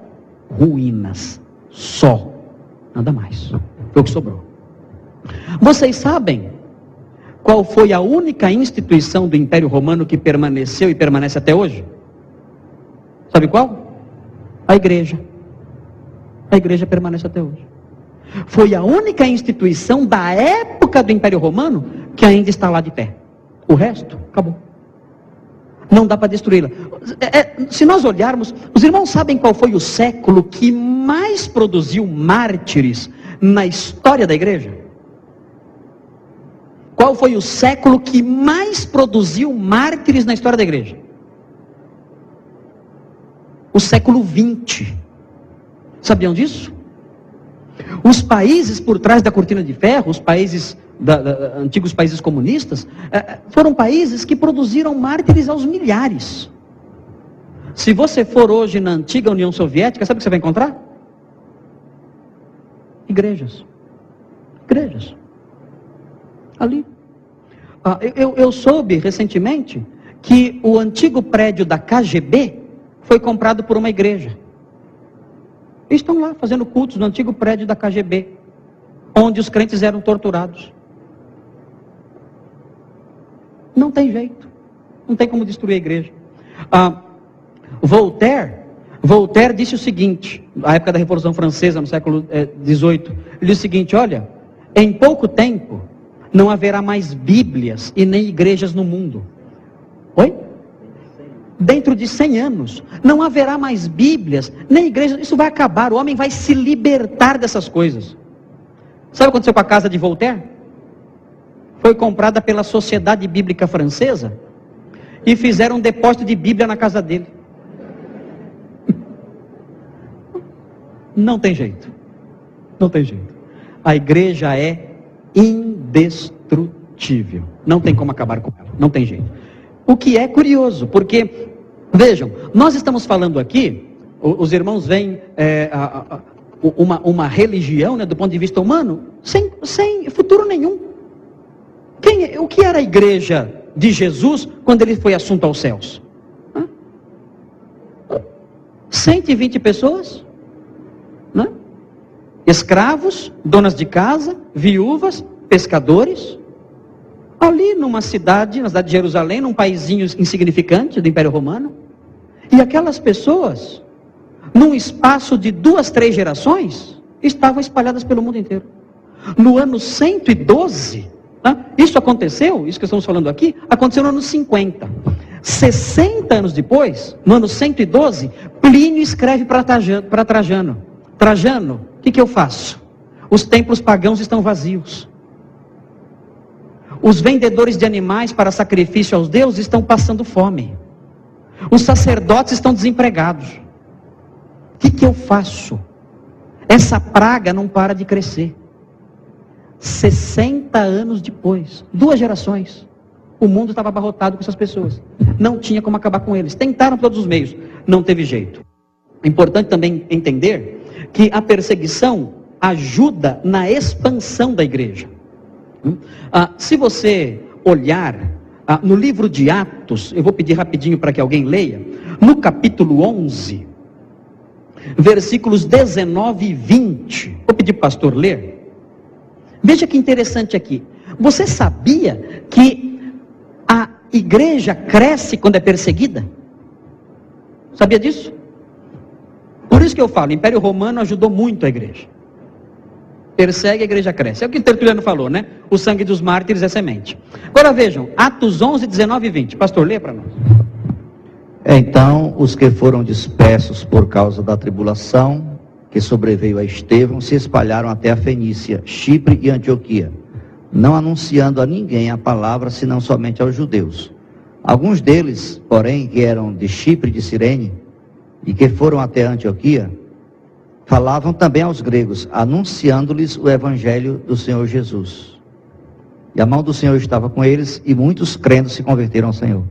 ruínas, só, nada mais, foi o que sobrou. Vocês sabem qual foi a única instituição do Império Romano que permaneceu e permanece até hoje? Sabe qual? A igreja. A igreja permanece até hoje. Foi a única instituição da época do Império Romano que ainda está lá de pé. O resto, acabou. Não dá para destruí-la. Se nós olharmos, os irmãos sabem qual foi o século que mais produziu mártires na história da igreja? Qual foi o século que mais produziu mártires na história da igreja? O século XX. Sabiam disso? Os países por trás da cortina de ferro, os países, antigos países comunistas, foram países que produziram mártires aos milhares. Se você for hoje na antiga União Soviética, sabe o que você vai encontrar? Igrejas. Igrejas. Ali. Eu soube recentemente que o antigo prédio da KGB foi comprado por uma igreja. Eles estão lá fazendo cultos no antigo prédio da KGB, onde os crentes eram torturados. Não tem jeito. Não tem como destruir a igreja. Voltaire disse o seguinte, na época da Revolução Francesa, no século XVIII, ele disse o seguinte, olha, em pouco tempo, não haverá mais Bíblias e nem igrejas no mundo. Oi? Dentro de 100 anos, não haverá mais Bíblias, nem igrejas, isso vai acabar, o homem vai se libertar dessas coisas. Sabe o que aconteceu com a casa de Voltaire? Foi comprada pela Sociedade Bíblica Francesa, e fizeram um depósito de Bíblia na casa dele. Não tem jeito, não tem jeito. A igreja é indestrutível, não tem como acabar com ela, não tem jeito. O que é curioso, porque, vejam, nós estamos falando aqui, os irmãos veem uma religião, né, do ponto de vista humano, sem futuro nenhum. O que era a igreja de Jesus quando ele foi assunto aos céus? 120 pessoas, né? Escravos, donas de casa, viúvas, pescadores. Ali numa cidade, na cidade de Jerusalém, num paizinho insignificante do Império Romano. E aquelas pessoas, num espaço de 2, 3 gerações, estavam espalhadas pelo mundo inteiro. No ano 112, isso aconteceu, isso que estamos falando aqui, aconteceu no ano 50. 60 anos depois, no ano 112, Plínio escreve para Trajano. Trajano, o que eu faço? Os templos pagãos estão vazios. Os vendedores de animais para sacrifício aos deuses estão passando fome. Os sacerdotes estão desempregados. O que eu faço? Essa praga não para de crescer. 60 anos depois, 2 gerações, o mundo estava abarrotado com essas pessoas. Não tinha como acabar com eles. Tentaram todos os meios, não teve jeito. É importante também entender que a perseguição ajuda na expansão da igreja. Se você olhar no livro de Atos, eu vou pedir rapidinho para que alguém leia, no capítulo 11, versículos 19 e 20, vou pedir para o pastor ler. Veja que interessante aqui. Você sabia que a igreja cresce quando é perseguida? Sabia disso? Por isso que eu falo, o Império Romano ajudou muito a igreja. Persegue, a igreja cresce. É o que o Tertuliano falou, né? O sangue dos mártires é semente. Agora vejam, Atos 11, 19 e 20. Pastor, lê para nós. Então, os que foram dispersos por causa da tribulação que sobreveio a Estevão, se espalharam até a Fenícia, Chipre e Antioquia, não anunciando a ninguém a palavra, senão somente aos judeus. Alguns deles, porém, que eram de Chipre e de Cirene, e que foram até Antioquia, falavam também aos gregos, anunciando-lhes o evangelho do Senhor Jesus. E a mão do Senhor estava com eles, e muitos crendo se converteram ao Senhor.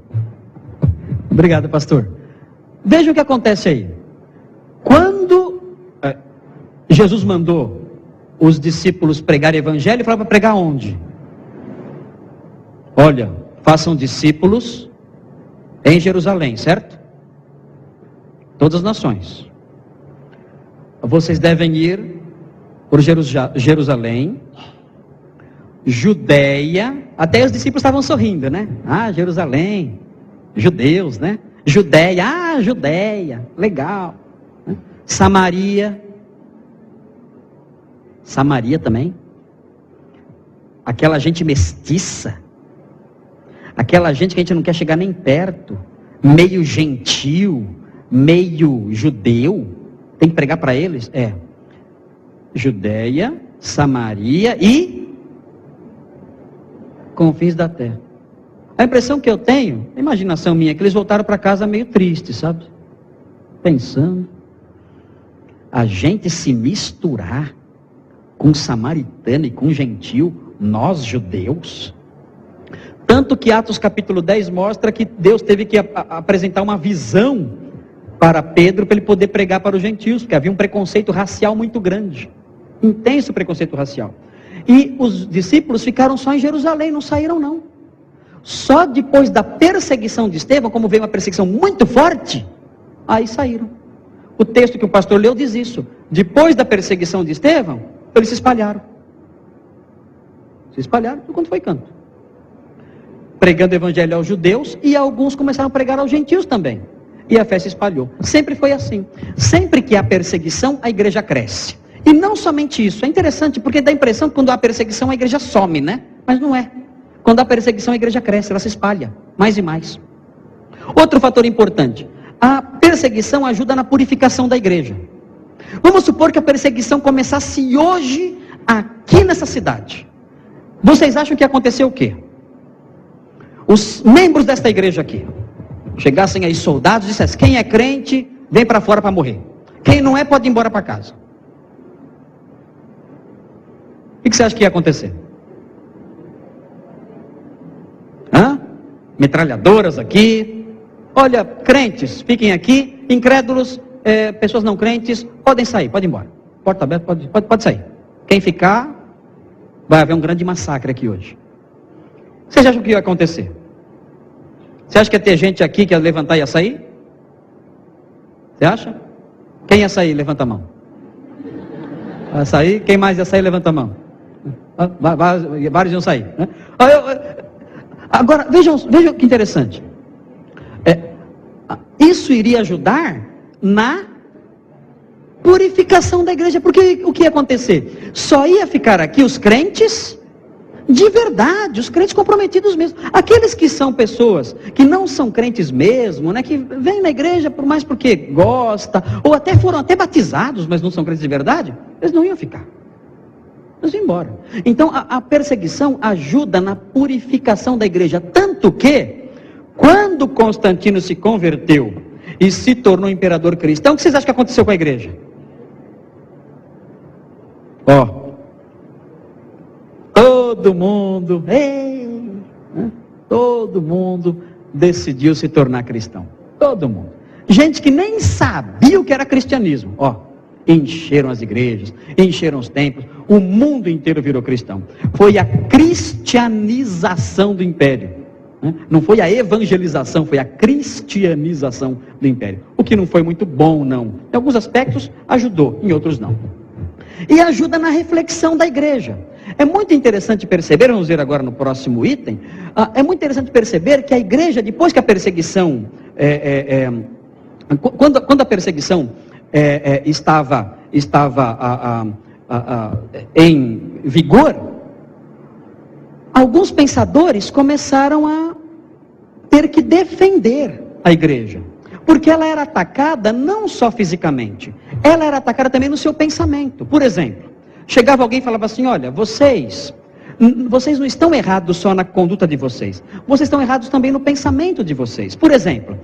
Obrigado, pastor. Veja o que acontece aí. Quando Jesus mandou os discípulos pregar o evangelho, ele falava para pregar onde? Olha, façam discípulos em Jerusalém, certo? Todas as nações. Vocês devem ir por Jerusalém, Judeia, até os discípulos estavam sorrindo, né? Ah, Jerusalém, judeus, né? Judeia, Judeia, legal. Samaria também. Aquela gente mestiça, aquela gente que a gente não quer chegar nem perto, meio gentil, meio judeu, tem que pregar para eles? Judeia, Samaria e confins da terra. A impressão que eu tenho, a imaginação minha, é que eles voltaram para casa meio tristes, sabe? Pensando, a gente se misturar com samaritano e com gentil, nós judeus. Tanto que Atos capítulo 10 mostra que Deus teve que apresentar uma visão para Pedro, para ele poder pregar para os gentios, porque havia um preconceito racial muito grande, intenso preconceito racial. E os discípulos ficaram só em Jerusalém, não saíram não. Só depois da perseguição de Estevão, como veio uma perseguição muito forte, aí saíram. O texto que o pastor leu diz isso. Depois da perseguição de Estevão, eles se espalharam. Se espalharam por quanto foi canto. Pregando o evangelho aos judeus, e alguns começaram a pregar aos gentios também. E a fé se espalhou. Sempre foi assim. Sempre que há perseguição, a igreja cresce. E não somente isso. É interessante porque dá a impressão que quando há perseguição, a igreja some, né? Mas não é. Quando há perseguição, a igreja cresce, ela se espalha. Mais e mais. Outro fator importante. A perseguição ajuda na purificação da igreja. Vamos supor que a perseguição começasse hoje, aqui nessa cidade. Vocês acham que aconteceu o quê? Os membros desta igreja aqui chegassem aí soldados e dissessem: quem é crente, vem para fora para morrer. Quem não é, pode ir embora para casa. O que você acha que ia acontecer? Metralhadoras aqui. Olha, crentes, fiquem aqui. Incrédulos, pessoas não crentes, podem sair, podem ir embora. Porta aberta, pode sair. Quem ficar, vai haver um grande massacre aqui hoje. Vocês acham que ia acontecer? Você acha que ia ter gente aqui que ia levantar e ia sair? Você acha? Quem ia sair? Levanta a mão. Vai sair? Quem mais ia sair? Levanta a mão. Vários iam sair, né? Agora, vejam que interessante. Isso iria ajudar na purificação da igreja. Porque o que ia acontecer? Só ia ficar aqui os crentes de verdade, os crentes comprometidos mesmo. Aqueles que são pessoas que não são crentes mesmo, né, que vêm na igreja por mais porque gosta, ou até foram até batizados, mas não são crentes de verdade, eles não iam ficar. Eles iam embora. Então a perseguição ajuda na purificação da igreja. Tanto que, quando Constantino se converteu e se tornou imperador cristão, o que vocês acham que aconteceu com a igreja? todo mundo decidiu se tornar cristão. Todo mundo. Gente que nem sabia o que era cristianismo. Encheram as igrejas, encheram os templos, o mundo inteiro virou cristão. Foi a cristianização do império. Não foi a evangelização, foi a cristianização do império. O que não foi muito bom, não. Em alguns aspectos ajudou, em outros não. E ajuda na reflexão da igreja. É muito interessante perceber, vamos ver agora no próximo item, é muito interessante perceber que a igreja, depois que a perseguição, quando a perseguição estava em vigor, alguns pensadores começaram a ter que defender a igreja, porque ela era atacada não só fisicamente, ela era atacada também no seu pensamento. Por exemplo, chegava alguém e falava assim: olha, vocês não estão errados só na conduta de vocês, vocês estão errados também no pensamento de vocês. Por exemplo,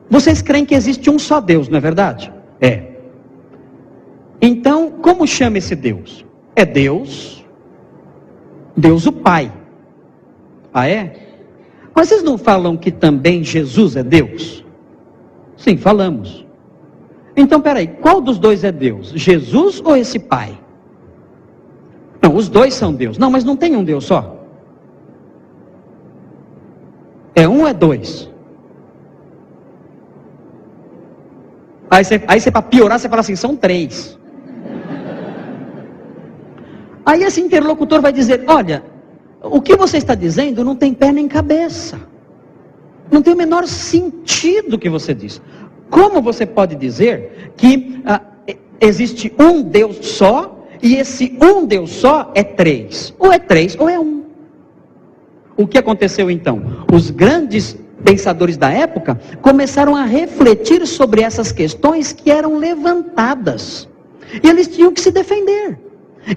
vocês creem que existe um só Deus, não é verdade? É. Então, como chama esse Deus? É Deus o Pai. Ah, é? Mas vocês não falam que também Jesus é Deus? Sim, falamos. Então, peraí, qual dos dois é Deus? Jesus ou esse Pai? Não, os dois são Deus. Não, mas não tem um Deus só. É um ou é dois? Aí você para piorar, você fala assim, são três. Aí esse interlocutor vai dizer: olha, o que você está dizendo não tem pé nem cabeça. Não tem o menor sentido o que você diz. Como você pode dizer que existe um Deus só, e esse um Deus só é três? Ou é três, ou é um. O que aconteceu então? Os grandes pensadores da época começaram a refletir sobre essas questões que eram levantadas. E eles tinham que se defender.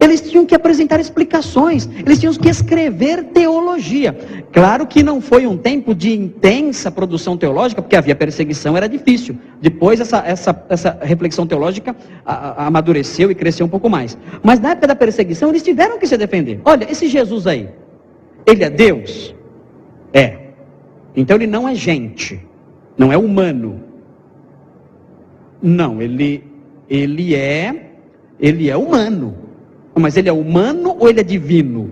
Eles tinham que apresentar explicações, eles tinham que escrever teologia. Claro que não foi um tempo de intensa produção teológica, porque havia perseguição, era difícil. Depois essa reflexão teológica amadureceu e cresceu um pouco mais. Mas na época da perseguição eles tiveram que se defender. Olha, esse Jesus aí, ele é Deus? É. Então ele não é gente, não é humano. Não, ele é humano. Mas ele é humano ou ele é divino?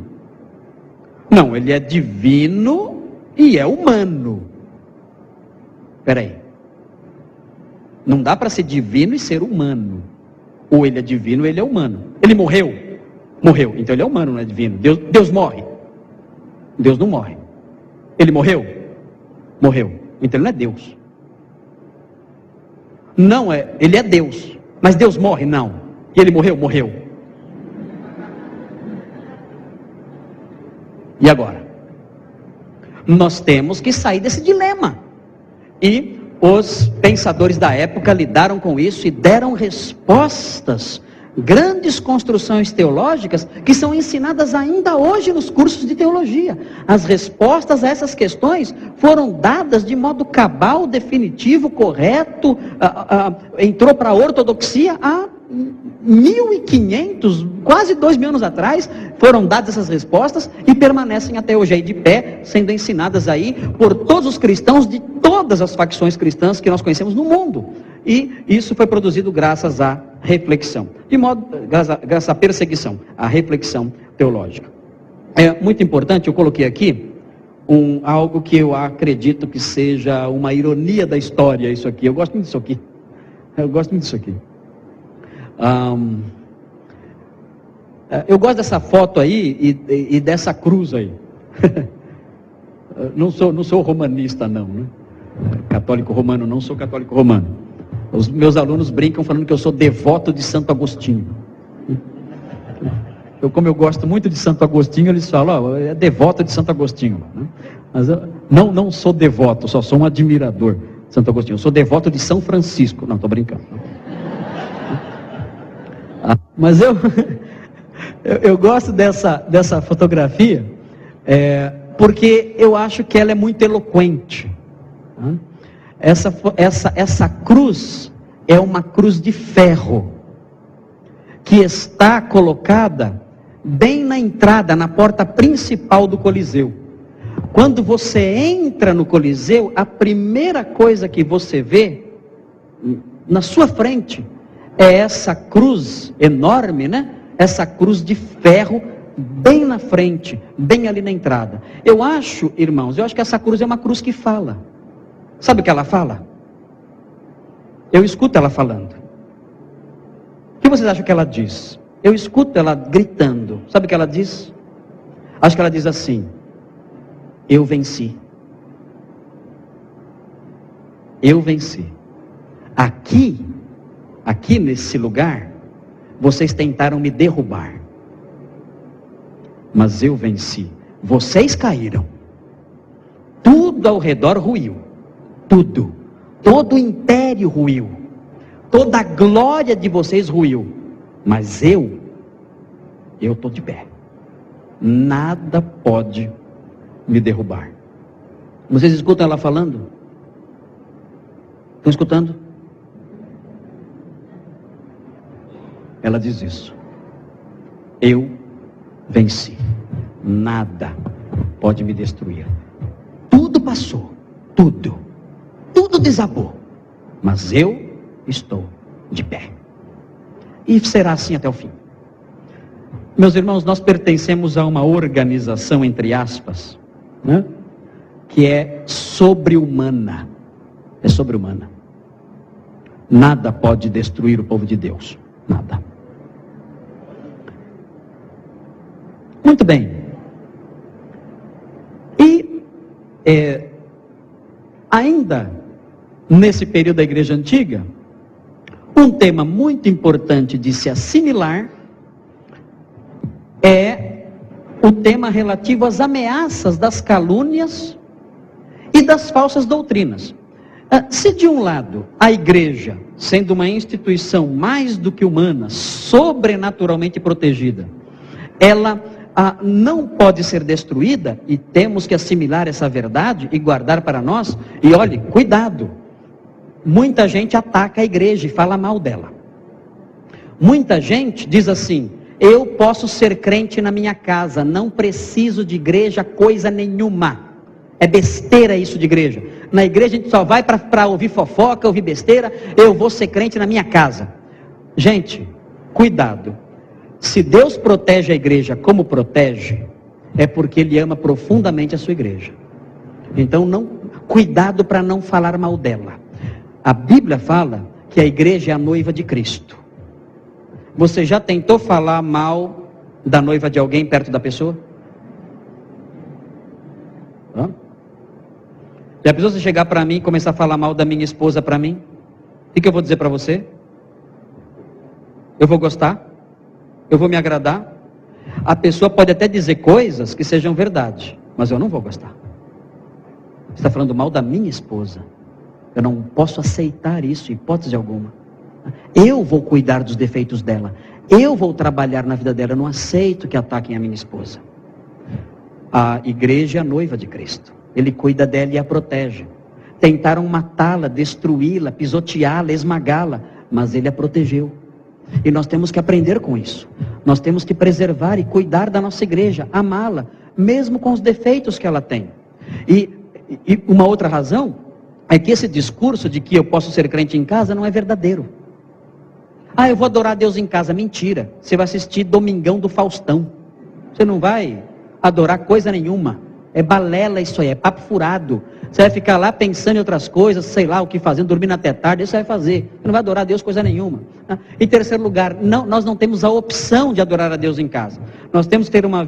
Não, ele é divino e é humano. Espera aí. Não dá para ser divino e ser humano. Ou ele é divino ou ele é humano. Ele morreu? Morreu. Então ele é humano, não é divino. Deus morre? Deus não morre. Ele morreu? Morreu. Então ele não é Deus. Não é, ele é Deus. Mas Deus morre? Não. E ele morreu? Morreu. E agora? Nós temos que sair desse dilema. E os pensadores da época lidaram com isso e deram respostas, grandes construções teológicas que são ensinadas ainda hoje nos cursos de teologia. As respostas a essas questões foram dadas de modo cabal, definitivo, correto, entrou para a ortodoxia há 1500, quase 2000 anos atrás, foram dadas essas respostas e permanecem até hoje aí de pé, sendo ensinadas aí por todos os cristãos de todas as facções cristãs que nós conhecemos no mundo. E isso foi produzido graças à reflexão, graças à perseguição, à reflexão teológica. É muito importante, eu coloquei aqui algo que eu acredito que seja uma ironia da história, isso aqui. Eu gosto muito disso aqui. Eu gosto dessa foto aí e dessa cruz aí. Não sou romanista não, né? Católico romano, não sou católico romano. Os meus alunos brincam falando que eu sou devoto de Santo Agostinho. Como eu gosto muito de Santo Agostinho, eles falam, é devoto de Santo Agostinho, né? Mas eu não sou devoto, só sou um admirador de Santo Agostinho. Eu sou devoto de São Francisco. Não, estou brincando. Mas eu gosto dessa fotografia, porque eu acho que ela é muito eloquente. Essa cruz é uma cruz de ferro, que está colocada bem na entrada, na porta principal do Coliseu. Quando você entra no Coliseu, a primeira coisa que você vê na sua frente é essa cruz enorme, né? Essa cruz de ferro bem na frente, bem ali na entrada. Eu acho, irmãos, que essa cruz é uma cruz que fala. Sabe o que ela fala? Eu escuto ela falando. O que vocês acham que ela diz? Eu escuto ela gritando. Sabe o que ela diz? Acho que ela diz assim: eu venci. Eu venci. Aqui nesse lugar, vocês tentaram me derrubar. Mas eu venci. Vocês caíram. Tudo ao redor ruiu. Tudo. Todo o império ruiu. Toda a glória de vocês ruiu. Mas eu estou de pé. Nada pode me derrubar. Vocês escutam ela falando? Estão escutando? Ela diz isso. Eu venci. Nada pode me destruir. Tudo passou. Tudo desabou. Mas eu estou de pé. E será assim até o fim. Meus irmãos, nós pertencemos a uma organização, entre aspas, né, que é sobre-humana. É sobre-humana. Nada pode destruir o povo de Deus. Nada. Muito bem. E ainda nesse período da igreja antiga, um tema muito importante de se assimilar é o tema relativo às ameaças das calúnias e das falsas doutrinas. Se de um lado a igreja, sendo uma instituição mais do que humana, sobrenaturalmente protegida, ela não pode ser destruída, e temos que assimilar essa verdade e guardar para nós. E olhe, cuidado, muita gente ataca a igreja e fala mal dela. Muita gente diz assim: eu posso ser crente na minha casa, não preciso de igreja coisa nenhuma. É besteira isso de igreja. Na igreja a gente só vai para ouvir fofoca, ouvir besteira. Eu vou ser crente na minha casa. Gente, cuidado. Se Deus protege a igreja como protege, é porque Ele ama profundamente a sua igreja. Então cuidado para não falar mal dela. A Bíblia fala que a igreja é a noiva de Cristo. Você já tentou falar mal da noiva de alguém perto da pessoa? Já pensou você chegar para mim e começar a falar mal da minha esposa para mim? O que eu vou dizer para você? Eu vou gostar? Eu vou me agradar? A pessoa pode até dizer coisas que sejam verdade, mas eu não vou gostar. Você está falando mal da minha esposa. Eu não posso aceitar isso, em hipótese alguma. Eu vou cuidar dos defeitos dela. Eu vou trabalhar na vida dela. Eu não aceito que ataquem a minha esposa. A igreja é a noiva de Cristo. Ele cuida dela e a protege. Tentaram matá-la, destruí-la, pisoteá-la, esmagá-la, mas Ele a protegeu. E nós temos que aprender com isso. Nós temos que preservar e cuidar da nossa igreja, amá-la, mesmo com os defeitos que ela tem. E uma outra razão é que esse discurso de que eu posso ser crente em casa não é verdadeiro. Eu vou adorar Deus em casa. Mentira. Você vai assistir Domingão do Faustão. Você não vai adorar coisa nenhuma. É balela isso aí, é papo furado. Você vai ficar lá pensando em outras coisas, sei lá o que fazendo, dormindo até tarde, isso você vai fazer. Você não vai adorar a Deus coisa nenhuma. Em terceiro lugar, nós não temos a opção de adorar a Deus em casa. Nós temos que ter uma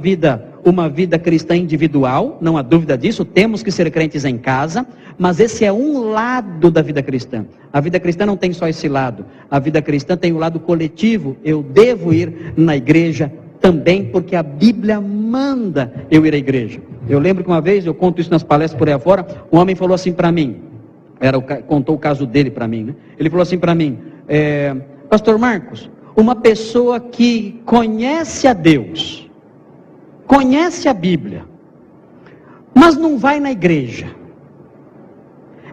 vida cristã individual, não há dúvida disso, temos que ser crentes em casa, mas esse é um lado da vida cristã. A vida cristã não tem só esse lado. A vida cristã tem o lado coletivo. Eu devo ir na igreja também, porque a Bíblia manda eu ir à igreja. Eu lembro que uma vez, eu conto isso nas palestras por aí afora, um homem falou assim para mim, contou o caso dele para mim, né? Ele falou assim para mim: Pastor Marcos, uma pessoa que conhece a Deus, conhece a Bíblia, mas não vai na igreja,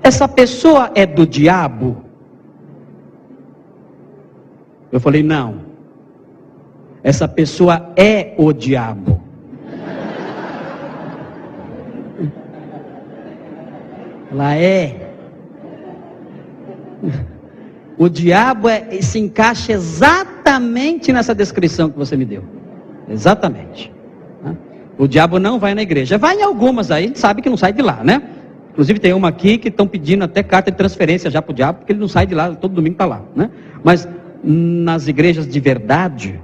essa pessoa é do diabo? Eu falei: não. Essa pessoa é o diabo. Ela é. O diabo se encaixa exatamente nessa descrição que você me deu. Exatamente. O diabo não vai na igreja. Vai em algumas aí, a gente sabe que não sai de lá, né? Inclusive tem uma aqui que estão pedindo até carta de transferência já para o diabo, porque ele não sai de lá, todo domingo está lá, né? Mas nas igrejas de verdade,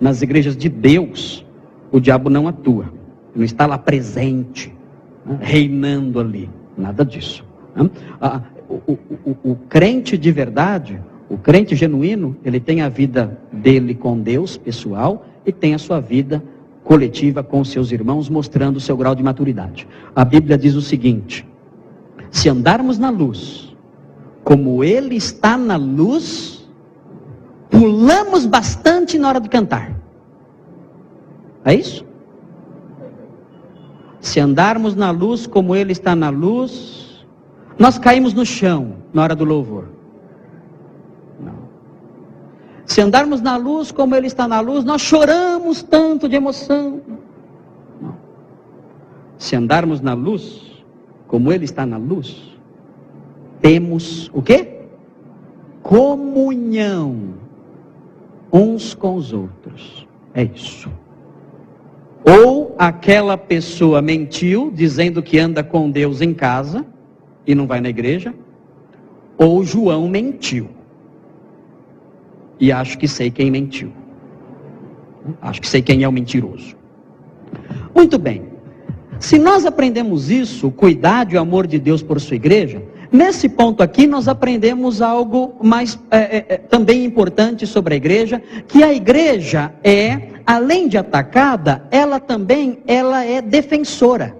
nas igrejas de Deus, o diabo não atua. Não está lá presente, né? Reinando ali. Nada disso. Né? O crente de verdade, o crente genuíno, ele tem a vida dele com Deus, pessoal, e tem a sua vida coletiva com os seus irmãos, mostrando o seu grau de maturidade. A Bíblia diz o seguinte: se andarmos na luz, como Ele está na luz, pulamos bastante na hora de cantar. É isso? Se andarmos na luz, como Ele está na luz, nós caímos no chão na hora do louvor. Não. Se andarmos na luz, como Ele está na luz, nós choramos tanto de emoção. Não. Se andarmos na luz, como Ele está na luz, temos o quê? Comunhão uns com os outros. É isso. Ou aquela pessoa mentiu, dizendo que anda com Deus em casa e não vai na igreja, ou João mentiu. E acho que sei quem mentiu. Acho que sei quem é o mentiroso. Muito bem. Se nós aprendemos isso, o cuidado e o amor de Deus por sua igreja, nesse ponto aqui nós aprendemos algo mais também importante sobre a igreja, que a igreja é, além de atacada, ela é defensora.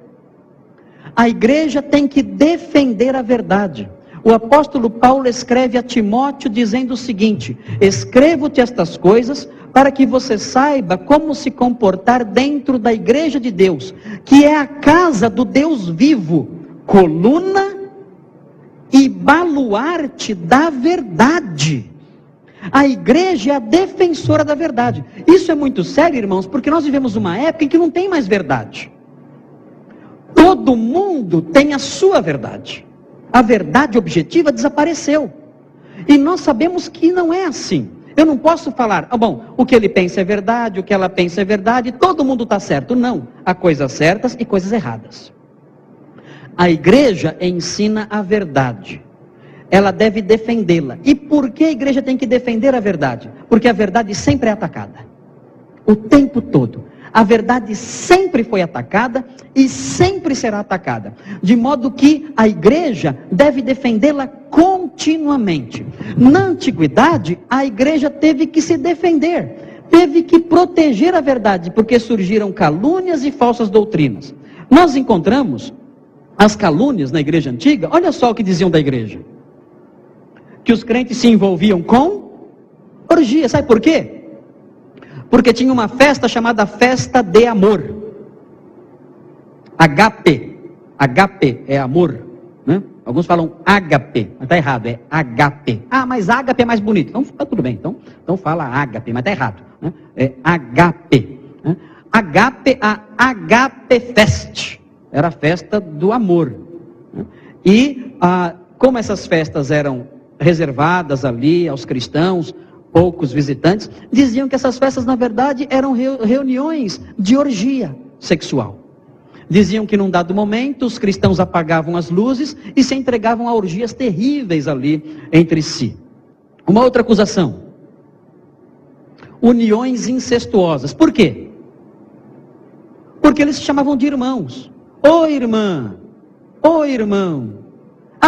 A igreja tem que defender a verdade. O apóstolo Paulo escreve a Timóteo dizendo o seguinte: escrevo-te estas coisas para que você saiba como se comportar dentro da igreja de Deus, que é a casa do Deus vivo, coluna e baluarte da verdade. A igreja é a defensora da verdade. Isso é muito sério, irmãos, porque nós vivemos uma época em que não tem mais verdade. Todo mundo tem a sua verdade. A verdade objetiva desapareceu. E nós sabemos que não é assim. Eu não posso falar, bom, o que ele pensa é verdade, o que ela pensa é verdade, todo mundo está certo. Não, há coisas certas e coisas erradas. A igreja ensina a verdade. Ela deve defendê-la. E por que a igreja tem que defender a verdade? Porque a verdade sempre é atacada. O tempo todo. A verdade sempre foi atacada e sempre será atacada. De modo que a igreja deve defendê-la continuamente. Na antiguidade, a igreja teve que se defender. Teve que proteger a verdade, porque surgiram calúnias e falsas doutrinas. Nós encontramos as calúnias na igreja antiga. Olha só o que diziam da igreja. Que os crentes se envolviam com orgia. Sabe por quê? Porque tinha uma festa chamada festa de amor. Agape. Agape é amor, né? Alguns falam ágape, mas está errado, é agape. Ah, mas ágape é mais bonito. Então tudo bem, então fala ágape, mas está errado, né? É agape, né? Agape, a Agape Fest. Era a festa do amor, né? E como essas festas eram reservadas ali aos cristãos, poucos visitantes, diziam que essas festas na verdade eram reuniões de orgia sexual. Diziam que num dado momento os cristãos apagavam as luzes e se entregavam a orgias terríveis ali entre si. Uma outra acusação: uniões incestuosas. Por quê? Porque eles se chamavam de irmãos. Ô irmã, ô irmão,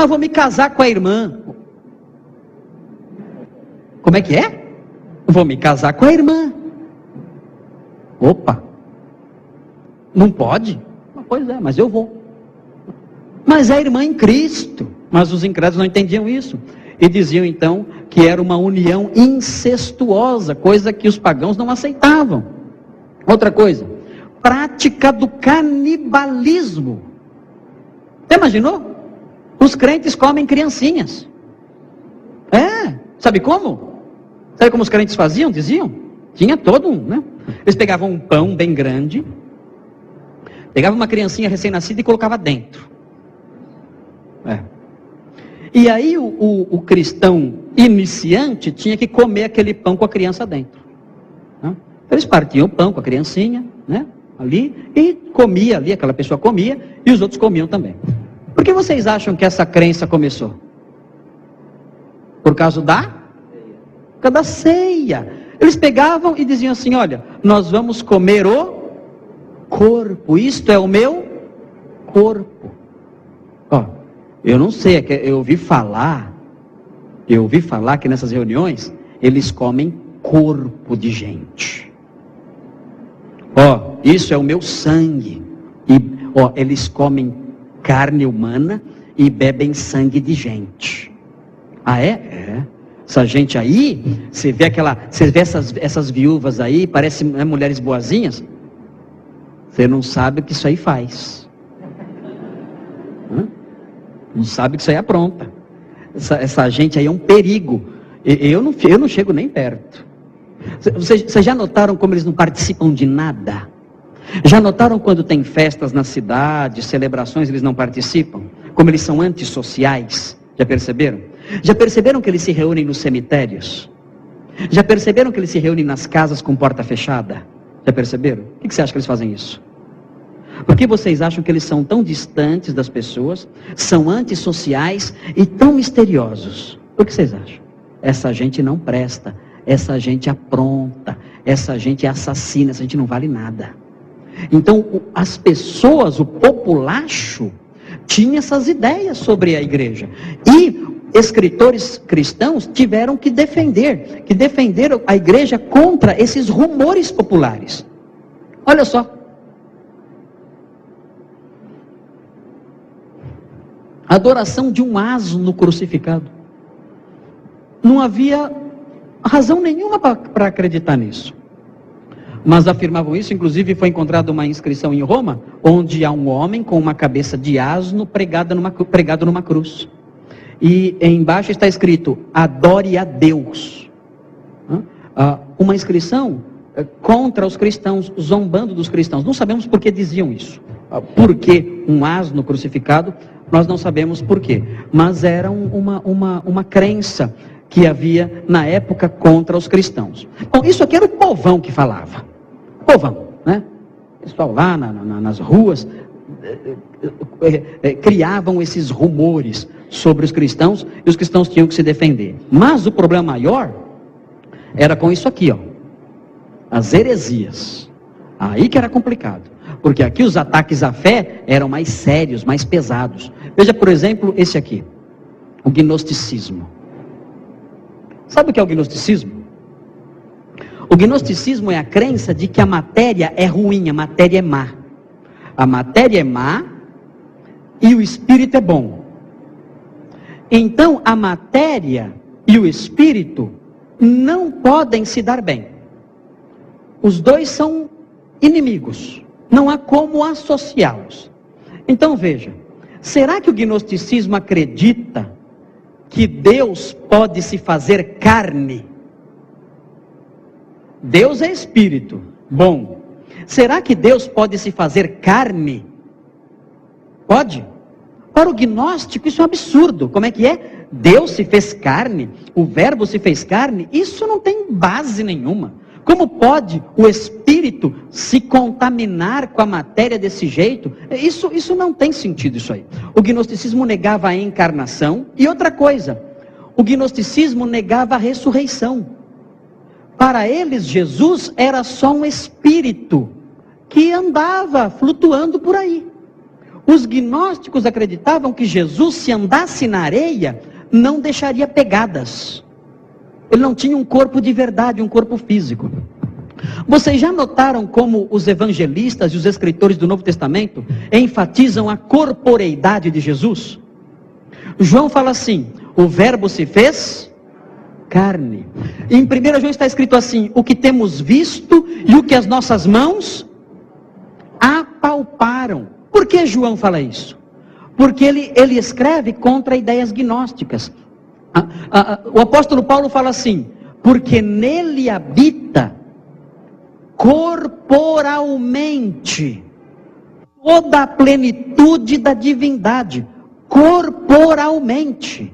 vou me casar com a irmã. Como é que é? Vou me casar com a irmã. Opa, não pode? Pois é, mas eu vou. Mas é a irmã em Cristo. Mas os incrédulos não entendiam isso. E diziam então que era uma união incestuosa, coisa que os pagãos não aceitavam. Outra coisa, prática do canibalismo. Você imaginou? Os crentes comem criancinhas. Sabe como? Sabe como os crentes faziam? Diziam? Tinha todo um, né? Eles pegavam um pão bem grande, pegavam uma criancinha recém-nascida e colocava dentro. E aí o cristão iniciante tinha que comer aquele pão com a criança dentro, né? Eles partiam o pão com a criancinha, né, ali, e comia ali, aquela pessoa comia, e os outros comiam também. Por que vocês acham que essa crença começou? Por causa da ceia. Eles pegavam e diziam assim: olha, nós vamos comer o corpo, isto é o meu corpo. Ó, eu não sei, eu ouvi falar que nessas reuniões, eles comem corpo de gente. Ó, isso é o meu sangue. E, ó, eles comem carne humana e bebem sangue de gente. Ah, é? É. Essa gente aí, você vê essas viúvas aí, parecem, né, mulheres boazinhas. Você não sabe o que isso aí faz. Não sabe que isso aí apronta. Essa gente aí é um perigo. Eu não chego nem perto. Vocês já notaram como eles não participam de nada? Já notaram quando tem festas na cidade, celebrações, eles não participam? Como eles são antissociais? Já perceberam? Já perceberam que eles se reúnem nos cemitérios? Já perceberam que eles se reúnem nas casas com porta fechada? Já perceberam? Por que você acha que eles fazem isso? Por que vocês acham que eles são tão distantes das pessoas, são antissociais e tão misteriosos? Por que vocês acham? Essa gente não presta, essa gente apronta, essa gente é assassina, essa gente não vale nada. Então, as pessoas, o populacho, tinha essas ideias sobre a igreja. E escritores cristãos tiveram que defender a igreja contra esses rumores populares. Olha só. Adoração de um asno crucificado. Não havia razão nenhuma para acreditar nisso. Mas afirmavam isso, inclusive foi encontrada uma inscrição em Roma, onde há um homem com uma cabeça de asno pregado numa cruz. E embaixo está escrito: adore a Deus. Uma inscrição contra os cristãos, zombando dos cristãos. Não sabemos por que diziam isso. Por que um asno crucificado? Nós não sabemos por quê. Mas era uma crença que havia na época contra os cristãos. Bom, isso aqui era o povão que falava. Povão, né? O pessoal lá nas ruas criavam esses rumores sobre os cristãos, e os cristãos tinham que se defender. Mas o problema maior era com isso aqui, ó, as heresias. Aí que era complicado, porque aqui os ataques à fé eram mais sérios, mais pesados. Veja, por exemplo, esse aqui, o gnosticismo. Sabe o que é o gnosticismo? O gnosticismo é a crença de que a matéria é ruim, a matéria é má. A matéria é má e o espírito é bom. Então, a matéria e o espírito não podem se dar bem. Os dois são inimigos. Não há como associá-los. Então, veja. Será que o gnosticismo acredita que Deus pode se fazer carne? Deus é espírito. Bom. Será que Deus pode se fazer carne? Pode? Para o gnóstico isso é um absurdo. Como é que é? Deus se fez carne? O verbo se fez carne? Isso não tem base nenhuma. Como pode o espírito se contaminar com a matéria desse jeito? Isso não tem sentido, isso aí. O gnosticismo negava a encarnação. E outra coisa, o gnosticismo negava a ressurreição. Para eles, Jesus era só um espírito que andava flutuando por aí. Os gnósticos acreditavam que Jesus, se andasse na areia, não deixaria pegadas. Ele não tinha um corpo de verdade, um corpo físico. Vocês já notaram como os evangelistas e os escritores do Novo Testamento enfatizam a corporeidade de Jesus? João fala assim: o verbo se fez carne. Em 1 João está escrito assim: o que temos visto e o que as nossas mãos apalparam. Por que João fala isso? Porque ele escreve contra ideias gnósticas. O apóstolo Paulo fala assim: porque nele habita corporalmente. Toda a plenitude da divindade, corporalmente.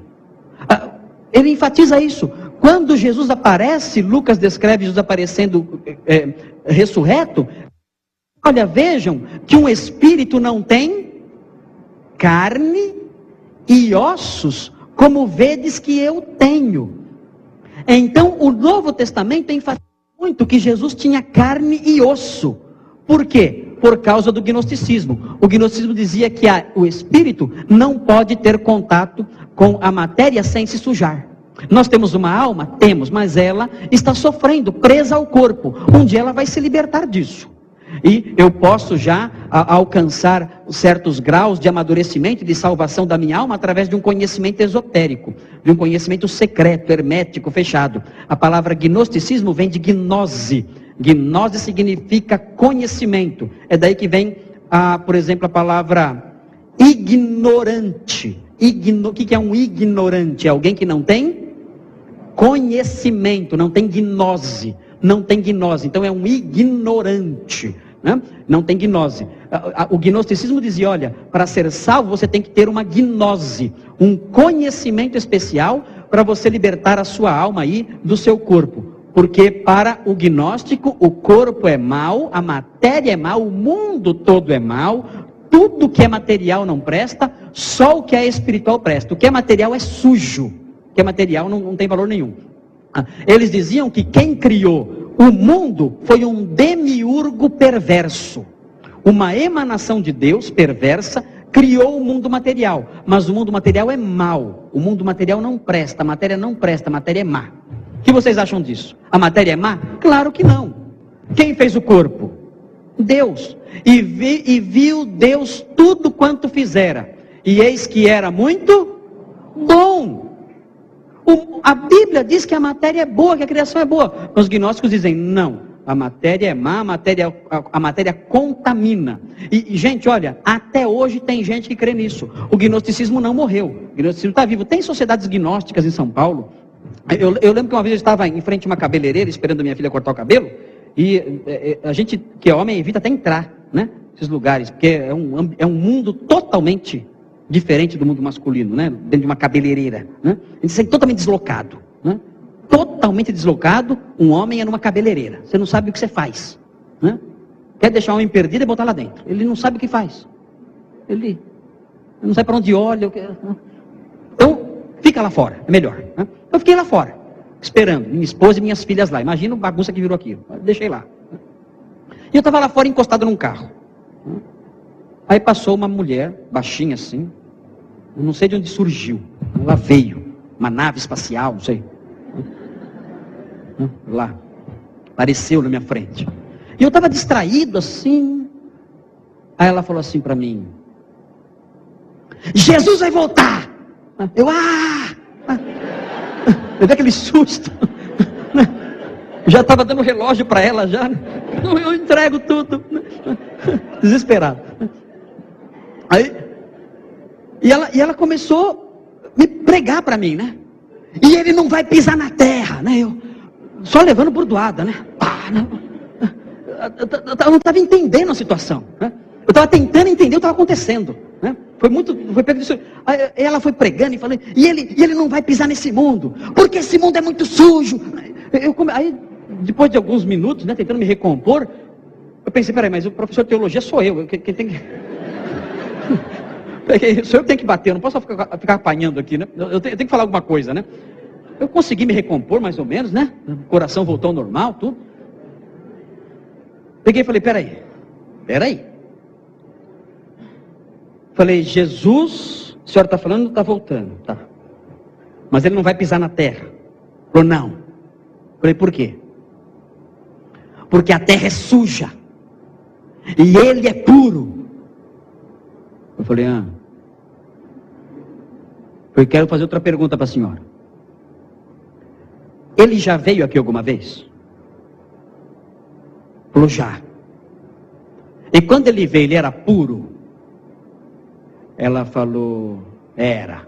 Ele enfatiza isso. Quando Jesus aparece, Lucas descreve Jesus aparecendo ressurreto. Olha, vejam que um espírito não tem carne e ossos, como vedes que eu tenho. Então, o Novo Testamento enfatiza muito que Jesus tinha carne e osso. Por quê? Por causa do gnosticismo. O gnosticismo dizia que o espírito não pode ter contato com a matéria sem se sujar. Nós temos uma alma? Temos, mas ela está sofrendo, presa ao corpo. Um dia ela vai se libertar disso. E eu posso já alcançar certos graus de amadurecimento e de salvação da minha alma através de um conhecimento esotérico, de um conhecimento secreto, hermético, fechado. A palavra gnosticismo vem de gnose. Gnose significa conhecimento. É daí que vem, por exemplo, a palavra ignorante. O que é um ignorante? É alguém que não tem conhecimento, não tem gnose. Não tem gnose, então é um ignorante, né? Não tem gnose. O gnosticismo dizia, olha, para ser salvo você tem que ter uma gnose, um conhecimento especial para você libertar a sua alma aí do seu corpo. Porque para o gnóstico o corpo é mau, a matéria é mau, o mundo todo é mau, tudo que é material não presta, só o que é espiritual presta. O que é material é sujo, o que é material não tem valor nenhum. Eles diziam que quem criou o mundo foi um demiurgo perverso. Uma emanação de Deus perversa criou o mundo material. Mas o mundo material é mau. O mundo material não presta, a matéria não presta, a matéria é má. O que vocês acham disso? A matéria é má? Claro que não. Quem fez o corpo? Deus. E viu Deus tudo quanto fizera. E eis que era muito bom. A Bíblia diz que a matéria é boa, que a criação é boa. Os gnósticos dizem, não, a matéria é má, a matéria contamina. E, gente, olha, até hoje tem gente que crê nisso. O gnosticismo não morreu, o gnosticismo está vivo. Tem sociedades gnósticas em São Paulo. Eu lembro que uma vez eu estava em frente a uma cabeleireira, esperando a minha filha cortar o cabelo, e a gente, que é homem, evita até entrar, né, nesses lugares, porque é um mundo totalmente diferente do mundo masculino, né? Dentro de uma cabeleireira, né? A gente se sente totalmente deslocado, né? Totalmente deslocado. Um homem é numa cabeleireira. Você não sabe o que você faz, né? Quer deixar o homem perdido e botar lá dentro. Ele não sabe o que faz. Ele não sabe para onde olha. Então, fica lá fora, é melhor, né? Eu fiquei lá fora, esperando minha esposa e minhas filhas lá. Imagina a bagunça que virou aquilo. Deixei lá. E eu estava lá fora encostado num carro. Aí passou uma mulher, baixinha assim, eu não sei de onde surgiu, ela veio, uma nave espacial, não sei, lá, apareceu na minha frente, e eu estava distraído assim, aí ela falou assim para mim, Jesus vai voltar, eu dei aquele susto, já estava dando relógio para ela já, eu entrego tudo, desesperado. Aí, e ela começou a me pregar para mim, né? E ele não vai pisar na terra, né? Eu só levando burdoada, né? Eu não estava entendendo a situação, né? Eu estava tentando entender o que estava acontecendo, né? Foi pego disso. Aí ela foi pregando e falando, e ele não vai pisar nesse mundo, porque esse mundo é muito sujo. Aí, depois de alguns minutos, né, tentando me recompor, eu pensei, peraí, mas o professor de teologia sou eu, quem tem que... Sou eu que tenho que bater, eu não posso ficar apanhando aqui, né? Eu tenho que falar alguma coisa, né? Eu consegui me recompor mais ou menos, né? O coração voltou ao normal, tudo. Peguei e falei, peraí. Falei, Jesus, a senhora está falando, está voltando, tá? Mas ele não vai pisar na terra. Falou, não. Falei, por quê? Porque a terra é suja. E ele é puro. Eu falei, eu quero fazer outra pergunta para a senhora. Ele já veio aqui alguma vez? Falou, já. E quando ele veio, ele era puro? Ela falou, era.